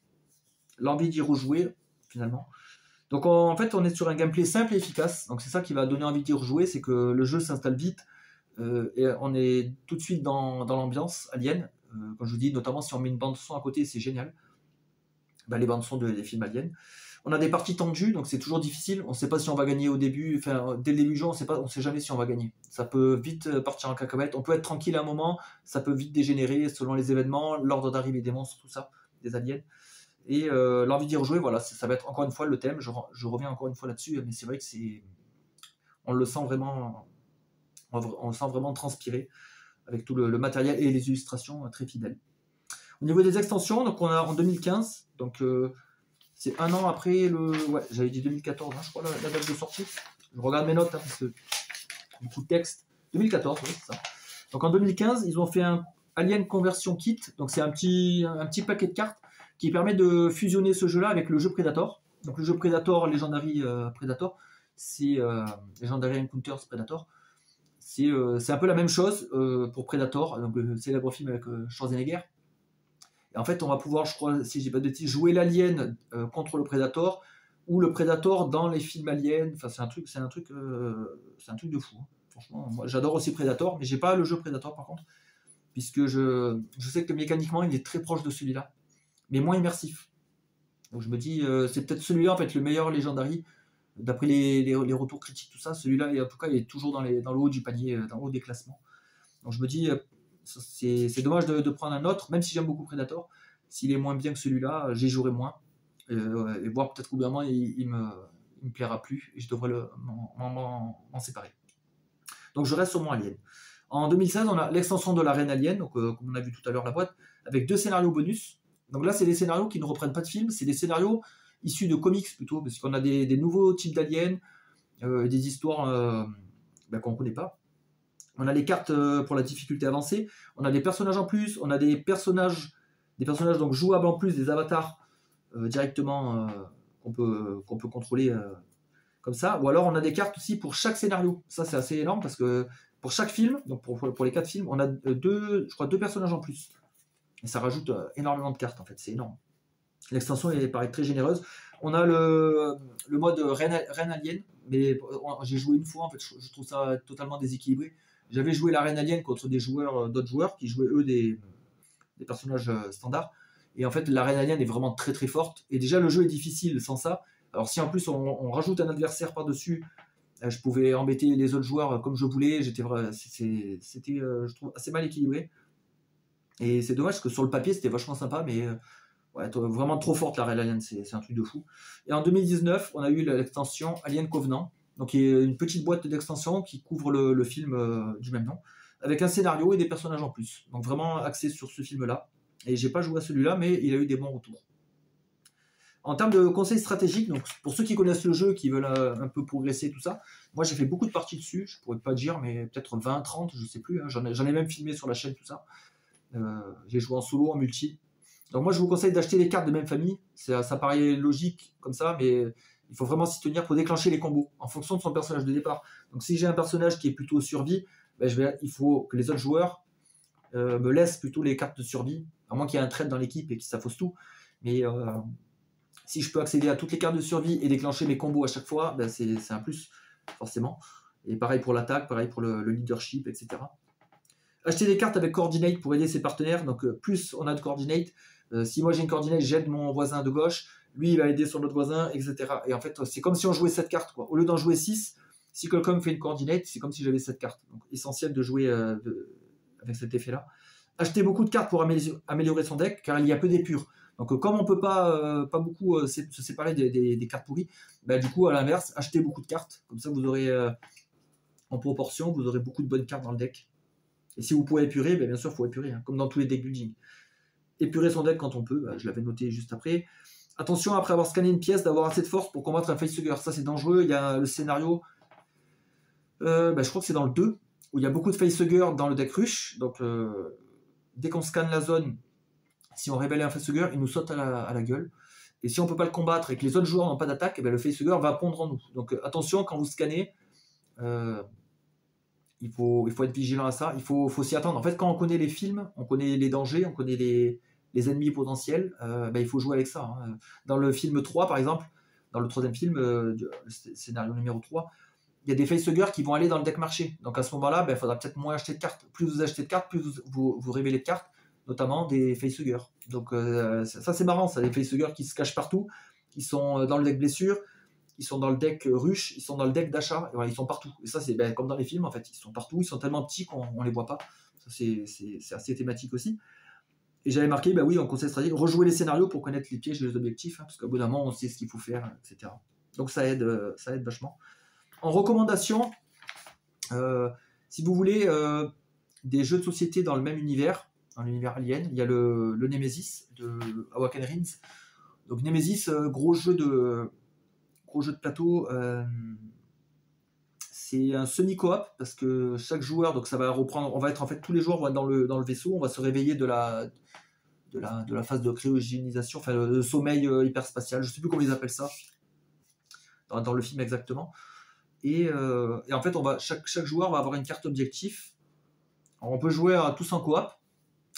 l'envie d'y rejouer, finalement. Donc en fait, on est sur un gameplay simple et efficace. Donc c'est ça qui va donner envie d'y rejouer, c'est que le jeu s'installe vite et on est tout de suite dans l'ambiance alien. Comme je vous dis, notamment si on met une bande son à côté, c'est génial. Les bandes son des films aliens. On a des parties tendues, donc c'est toujours difficile. On ne sait pas si on va gagner au début, enfin dès le début du jeu, on ne sait jamais si on va gagner. Ça peut vite partir en cacahuète. On peut être tranquille à un moment, ça peut vite dégénérer selon les événements, l'ordre d'arrivée des monstres, tout ça, des aliens. Et l'envie d'y rejouer, voilà, ça va être encore une fois le thème. Je reviens encore une fois là-dessus, mais c'est vrai que on le sent vraiment, on le sent vraiment transpirer avec tout le matériel et les illustrations très fidèles. Au niveau des extensions, donc on a en 2015, donc c'est un an après j'avais dit 2014, je crois, la date de sortie. Je regarde mes notes, parce que beaucoup de texte. 2014, oui, c'est ça. Donc en 2015, ils ont fait un Alien Conversion Kit. Donc c'est un petit paquet de cartes qui permet de fusionner ce jeu-là avec le jeu Predator. Donc le jeu Predator, Legendary Predator, c'est Legendary Encounters Predator. C'est un peu la même chose pour Predator, donc le célèbre film avec Schwarzenegger. Et en fait, on va pouvoir, je crois, si j'ai pas de bêtises, jouer l'alien contre le Predator ou le Predator dans les films aliens. Enfin, c'est un truc de fou. Hein. Franchement, moi, j'adore aussi Predator, mais j'ai pas le jeu Predator par contre, puisque je sais que mécaniquement, il est très proche de celui-là, mais moins immersif. Donc je me dis, c'est peut-être celui-là en fait le meilleur Legendary, d'après les retours critiques, tout ça. Celui-là, et en tout cas, il est toujours dans le haut du panier, dans le haut des classements. Donc je me dis, c'est dommage de prendre un autre, même si j'aime beaucoup Predator. S'il est moins bien que celui-là, j'y jouerai moins. Et voir peut-être qu'au bout d'un moment, il me plaira plus et je devrais m'en séparer. Donc je reste sur mon Alien. En 2016, on a l'extension de la Reine Alien, donc, comme on a vu tout à l'heure la boîte, avec 2 scénarios bonus. Donc là, c'est des scénarios qui ne reprennent pas de films, c'est des scénarios issus de comics plutôt, parce qu'on a des nouveaux types d'aliens, des histoires qu'on ne connaît pas. On a les cartes pour la difficulté avancée, on a des personnages en plus, on a des personnages donc jouables en plus, des avatars directement qu'on peut contrôler comme ça, ou alors on a des cartes aussi pour chaque scénario. Ça c'est assez énorme parce que pour chaque film, donc pour les 4 films, on a deux personnages en plus. Et ça rajoute énormément de cartes en fait, c'est énorme. L'extension paraît très généreuse. On a le mode Reine Alien, mais j'ai joué une fois, en fait, je trouve ça totalement déséquilibré. J'avais joué la Reine Alien contre d'autres joueurs qui jouaient eux des personnages standards. Et en fait, la Reine Alien est vraiment très très forte. Et déjà, le jeu est difficile sans ça. Alors si en plus on rajoute un adversaire par-dessus, je pouvais embêter les autres joueurs comme je voulais. C'était, je trouve, assez mal équilibré. Et c'est dommage parce que sur le papier c'était vachement sympa, mais ouais, vraiment trop forte la Real Alien, c'est un truc de fou. Et en 2019, on a eu l'extension Alien Covenant, donc qui est une petite boîte d'extension qui couvre le film du même nom, avec un scénario et des personnages en plus. Donc vraiment axé sur ce film-là. Et j'ai pas joué à celui-là, mais il a eu des bons retours. En termes de conseils stratégiques, donc pour ceux qui connaissent le jeu, qui veulent un peu progresser, tout ça, moi j'ai fait beaucoup de parties dessus, je pourrais pas dire, mais peut-être 20, 30, je sais plus, hein. J'en ai même filmé sur la chaîne, tout ça. J'ai joué en solo, en multi. Donc moi je vous conseille d'acheter des cartes de même famille, ça paraît logique comme ça, mais il faut vraiment s'y tenir pour déclencher les combos, en fonction de son personnage de départ. Donc si j'ai un personnage qui est plutôt survie, ben, il faut que les autres joueurs me laissent plutôt les cartes de survie, à moins qu'il y ait un trade dans l'équipe et qu'il s'affosse tout. Mais si je peux accéder à toutes les cartes de survie et déclencher mes combos à chaque fois, ben c'est un plus, forcément. Et pareil pour l'attaque, pareil pour le leadership, etc. Acheter des cartes avec coordinate pour aider ses partenaires. Donc plus on a de coordinate, si moi j'ai une coordinate, j'aide mon voisin de gauche, lui il va aider son autre voisin, etc. Et en fait, c'est comme si on jouait 7 cartes, quoi. Au lieu d'en jouer 6, si quelqu'un me fait une coordinate, c'est comme si j'avais 7 cartes. Donc essentiel de jouer avec cet effet-là. Acheter beaucoup de cartes pour améliorer son deck, car il y a peu d'épures. Donc comme on ne peut pas beaucoup se séparer des cartes pourries, bah, du coup à l'inverse, achetez beaucoup de cartes. Comme ça vous aurez en proportion, vous aurez beaucoup de bonnes cartes dans le deck. Et si vous pouvez épurer, bah, bien sûr il faut épurer, hein, comme dans tous les deck building. Épurer son deck quand on peut, bah, je l'avais noté juste après. Attention, après avoir scanné une pièce, d'avoir assez de force pour combattre un facehugger. Ça c'est dangereux, il y a le scénario, je crois que c'est dans le 2, où il y a beaucoup de facehugger dans le deck rush. Donc dès qu'on scanne la zone, si on révèle un facehugger, il nous saute à la gueule. Et si on ne peut pas le combattre et que les autres joueurs n'ont pas d'attaque, le facehugger va pondre en nous. Donc attention, quand vous scannez, il faut être vigilant à ça. Il faut s'y attendre. En fait, quand on connaît les films, on connaît les dangers, on connaît les ennemis potentiels, il faut jouer avec ça, hein. Dans le film 3, par exemple, dans le troisième film, le scénario numéro 3, il y a des facehuggers qui vont aller dans le deck marché. Donc à ce moment-là, il faudra peut-être moins acheter de cartes. Plus vous achetez de cartes, plus vous révélez de cartes, notamment des facehuggers. Donc ça c'est marrant, ça, des facehuggers qui se cachent partout, qui sont dans le deck blessure, ils sont dans le deck rush, ils sont dans le deck d'achat, voilà, ils sont partout. Et ça c'est comme dans les films en fait, ils sont partout, ils sont tellement petits qu'on ne les voit pas. Ça c'est assez thématique aussi. Et j'avais marqué, oui, en conseil stratégique, rejouer les scénarios pour connaître les pièges et les objectifs, hein, parce qu'au bout d'un moment on sait ce qu'il faut faire, etc. Donc ça aide vachement. En recommandation, si vous voulez des jeux de société dans le même univers, dans l'univers Alien, il y a le Nemesis de Awaken Rins. Donc Nemesis, gros jeu de plateau, c'est un semi-coop parce que chaque joueur, donc ça va reprendre, on va être en fait tous les joueurs vont être dans le vaisseau, on va se réveiller de la phase de cryogénisation, enfin le sommeil hyperspatial, je ne sais plus comment ils appellent ça dans le film exactement. Et en fait, chaque joueur va avoir une carte objectif. Alors, on peut jouer tous en coop,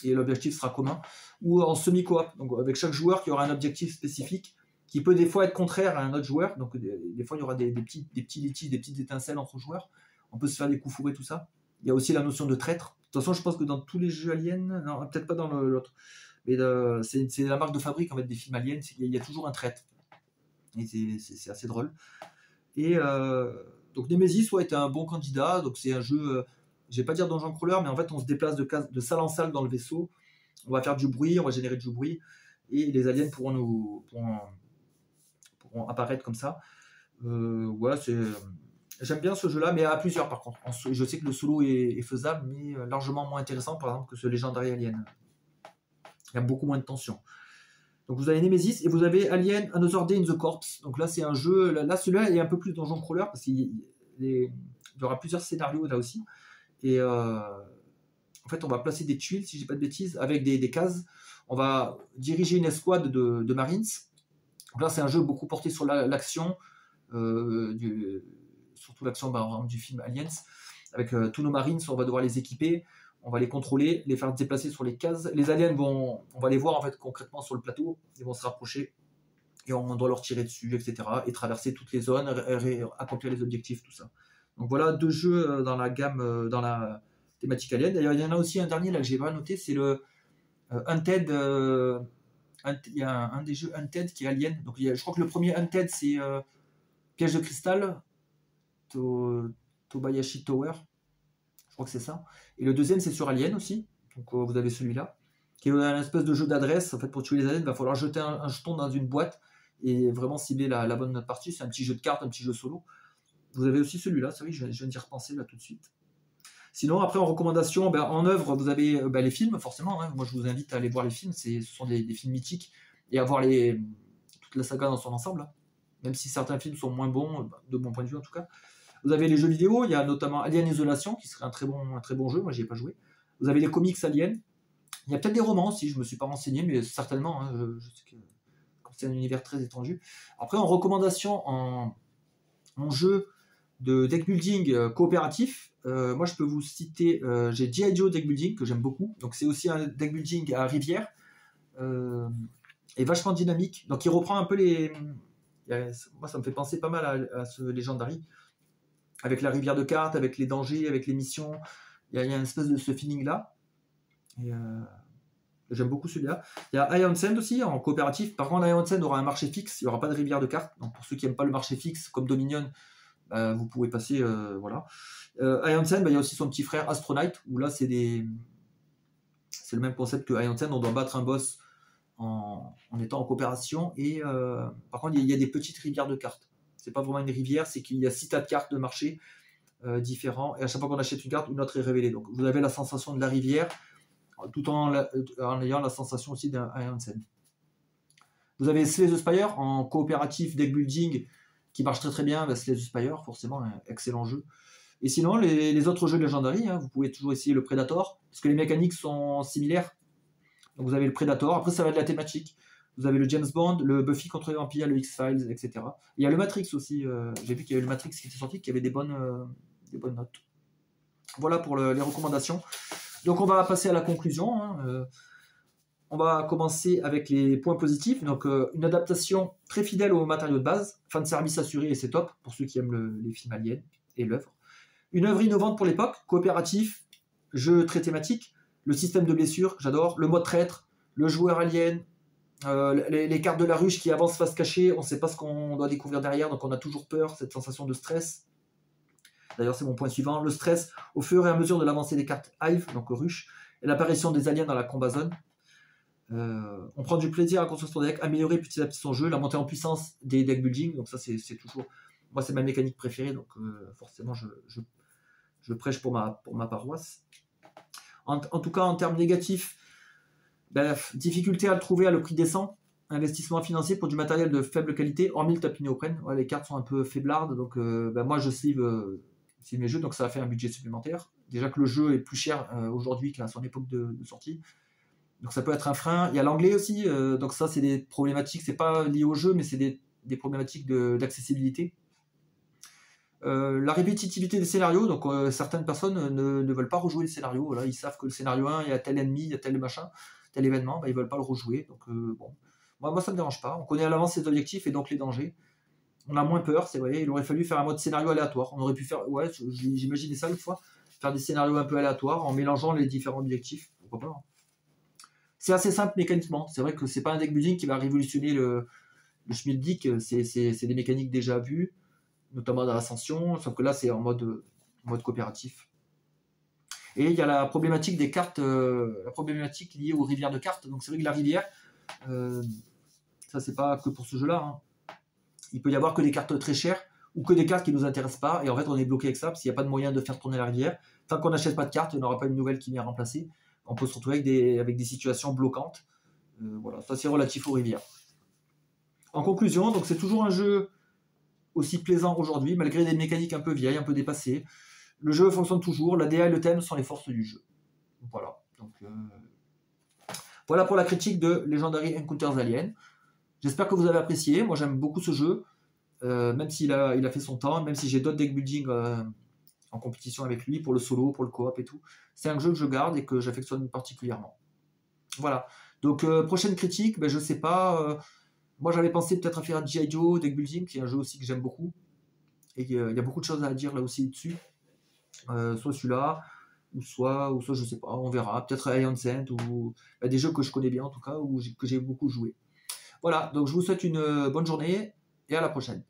et l'objectif sera commun, ou en semi-coop, donc avec chaque joueur qui aura un objectif spécifique, qui peut des fois être contraire à un autre joueur, donc des fois il y aura des petits litiges, des petites étincelles entre joueurs, on peut se faire des coups fourrés, tout ça. Il y a aussi la notion de traître. De toute façon, je pense que dans tous les jeux aliens, non, peut-être pas dans l'autre, mais c'est la marque de fabrique en fait, des films aliens, il y a toujours un traître. Et c'est assez drôle. Et donc Nemesis est un bon candidat. Donc c'est un jeu, je vais pas dire donjon crawler, mais en fait on se déplace de salle en salle dans le vaisseau. On va faire du bruit, on va générer du bruit, et les aliens pourront apparaître comme ça. Voilà, j'aime bien ce jeu-là, mais à plusieurs par contre. Je sais que le solo est faisable, mais largement moins intéressant par exemple que ce Legendary Alien. Il y a beaucoup moins de tension. Donc vous avez Nemesis et vous avez Alien Another Day in the Corpse. Donc là c'est un jeu, là celui-là est un peu plus donjon crawler parce qu'il y aura plusieurs scénarios là aussi. Et en fait on va placer des tuiles, si je dis pas de bêtises, avec des cases. On va diriger une escouade de Marines. Donc là c'est un jeu beaucoup porté sur l'action, surtout l'action du film Aliens. Avec tous nos Marines, on va devoir les équiper. On va les contrôler, les faire se déplacer sur les cases. Les aliens on va les voir en fait concrètement sur le plateau. Ils vont se rapprocher et on doit leur tirer dessus, etc. Et traverser toutes les zones, accomplir les objectifs, tout ça. Donc voilà 2 jeux dans la gamme, dans la thématique alien. D'ailleurs, il y en a aussi un dernier là que j'ai pas noté, c'est le Undead. Il y a un des jeux Undead qui est Alien. Donc je crois que le premier Undead c'est Piège de cristal, Tobayashi Tower. Je crois que c'est ça. Et le deuxième, c'est sur Alien aussi. Donc vous avez celui-là. qui est un espèce de jeu d'adresse. En fait, pour tuer les aliens, il va falloir jeter un jeton dans une boîte et vraiment cibler la bonne partie. C'est un petit jeu de cartes, un petit jeu solo. Vous avez aussi celui-là, c'est vrai, je viens d'y repenser là tout de suite. Sinon, après, en recommandation, en œuvre, vous avez les films, forcément. Hein. Moi, je vous invite à aller voir les films. Ce sont des films mythiques et à voir toute la saga dans son ensemble. Hein. Même si certains films sont moins bons, de mon point de vue en tout cas. Vous avez les jeux vidéo, il y a notamment Alien Isolation, qui serait un très bon jeu. Moi, j'y ai pas joué. Vous avez les comics Alien. Il y a peut-être des romans aussi, je me suis pas renseigné, mais certainement. Hein, je sais que c'est un univers très étendu. Après, en recommandation, en jeu de deck building coopératif, moi je peux vous citer, j'ai G.I. Joe deck building que j'aime beaucoup, donc c'est aussi un deck building à rivière, et vachement dynamique, donc il reprend un peu moi ça me fait penser pas mal à ce Legendary, avec la rivière de cartes, avec les dangers, avec les missions, il y a une espèce de ce feeling là, et j'aime beaucoup celui-là. Il y a Iron Sand aussi en coopératif, par contre Iron Sand aura un marché fixe, il n'y aura pas de rivière de cartes, donc pour ceux qui n'aiment pas le marché fixe comme Dominion, vous pouvez passer, voilà. Iron Sand, il y a aussi son petit frère Astronite, où là c'est le même concept que Iron Sand, on doit battre un boss en étant en coopération, et par contre il y a des petites rivières de cartes. C'est pas vraiment une rivière, c'est qu'il y a 6 tas de cartes de marché différents, et à chaque fois qu'on achète une carte, une autre est révélée. Donc vous avez la sensation de la rivière, tout en ayant la sensation aussi d'un Iron Sand. Vous avez Slay the Spire en coopératif deck building, qui marche très très bien, Slay the Spire, forcément, un excellent jeu. Et sinon, les autres jeux de Legendary, hein, vous pouvez toujours essayer le Predator, parce que les mécaniques sont similaires. Donc vous avez le Predator, après ça va de la thématique. Vous avez le James Bond, le Buffy contre les vampires, le X-Files, etc. Il y a le Matrix aussi, j'ai vu qu'il y avait le Matrix qui était sorti, qui avait des bonnes notes. Voilà pour les recommandations. Donc on va passer à la conclusion. Hein, on va commencer avec les points positifs. Donc, une adaptation très fidèle au matériau de base, fin de service assuré et c'est top pour ceux qui aiment les films aliens et l'œuvre. Une œuvre innovante pour l'époque, coopératif, jeu très thématique, le système de blessure, j'adore, le mode traître, le joueur alien, les cartes de la ruche qui avancent face cachée, on ne sait pas ce qu'on doit découvrir derrière, donc on a toujours peur, cette sensation de stress. D'ailleurs, c'est mon point suivant, le stress au fur et à mesure de l'avancée des cartes Hive, donc ruche, et l'apparition des aliens dans la combat zone. On prend du plaisir à construire son deck, améliorer petit à petit son jeu, la montée en puissance des deck building, donc ça c'est toujours, moi c'est ma mécanique préférée, donc forcément je prêche pour ma paroisse. En tout cas en termes négatifs, difficulté à le trouver à le prix décent, investissement financier pour du matériel de faible qualité, hormis le tapis néoprène, les cartes sont un peu faiblardes, donc moi je sleeve mes jeux, donc ça a fait un budget supplémentaire, déjà que le jeu est plus cher aujourd'hui qu'à son époque de sortie. Donc ça peut être un frein. Il y a l'anglais aussi, donc ça c'est des problématiques, c'est pas lié au jeu, mais c'est des problématiques d'accessibilité. La répétitivité des scénarios, donc certaines personnes ne veulent pas rejouer le scénario. Voilà, ils savent que le scénario 1, il y a tel ennemi, il y a tel machin, tel événement, ils veulent pas le rejouer. Donc bon, moi ça me dérange pas. On connaît à l'avance ses objectifs et donc les dangers. On a moins peur, c'est vrai. Il aurait fallu faire un mode scénario aléatoire. On aurait pu faire, j'imaginais ça l'autre fois, faire des scénarios un peu aléatoires en mélangeant les différents objectifs. Pourquoi pas, hein. C'est assez simple mécaniquement. C'est vrai que c'est pas un deck building qui va révolutionner le Schmilblick. C'est des mécaniques déjà vues, notamment dans l'Ascension, sauf que là c'est en mode coopératif. Et il y a la problématique des cartes, la problématique liée aux rivières de cartes. Donc c'est vrai que la rivière, ça c'est pas que pour ce jeu-là. Hein. Il peut y avoir que des cartes très chères ou que des cartes qui nous intéressent pas. Et en fait on est bloqué avec ça parce qu'il n'y a pas de moyen de faire tourner la rivière. Tant qu'on n'achète pas de cartes, il n'y aura pas une nouvelle qui vient remplacer. On peut se retrouver avec des situations bloquantes. Voilà, ça c'est relatif aux rivières. En conclusion, donc c'est toujours un jeu aussi plaisant aujourd'hui, malgré des mécaniques un peu vieilles, un peu dépassées. Le jeu fonctionne toujours, la DA et le thème sont les forces du jeu. Voilà. Donc, voilà pour la critique de Legendary Encounters Alien. J'espère que vous avez apprécié. Moi j'aime beaucoup ce jeu, même s'il a fait son temps, même si j'ai d'autres deck building en compétition avec lui, pour le solo, pour le coop et tout. C'est un jeu que je garde et que j'affectionne particulièrement. Voilà. Donc, prochaine critique, je sais pas. Moi, j'avais pensé peut-être à faire un G.I. Joe Deck Building, qui est un jeu aussi que j'aime beaucoup. Et il y a beaucoup de choses à dire là aussi dessus. Soit celui-là, ou soit je sais pas, on verra. Peut-être Iron Sand, ou des jeux que je connais bien en tout cas, ou que j'ai beaucoup joué. Voilà, donc je vous souhaite une bonne journée et à la prochaine.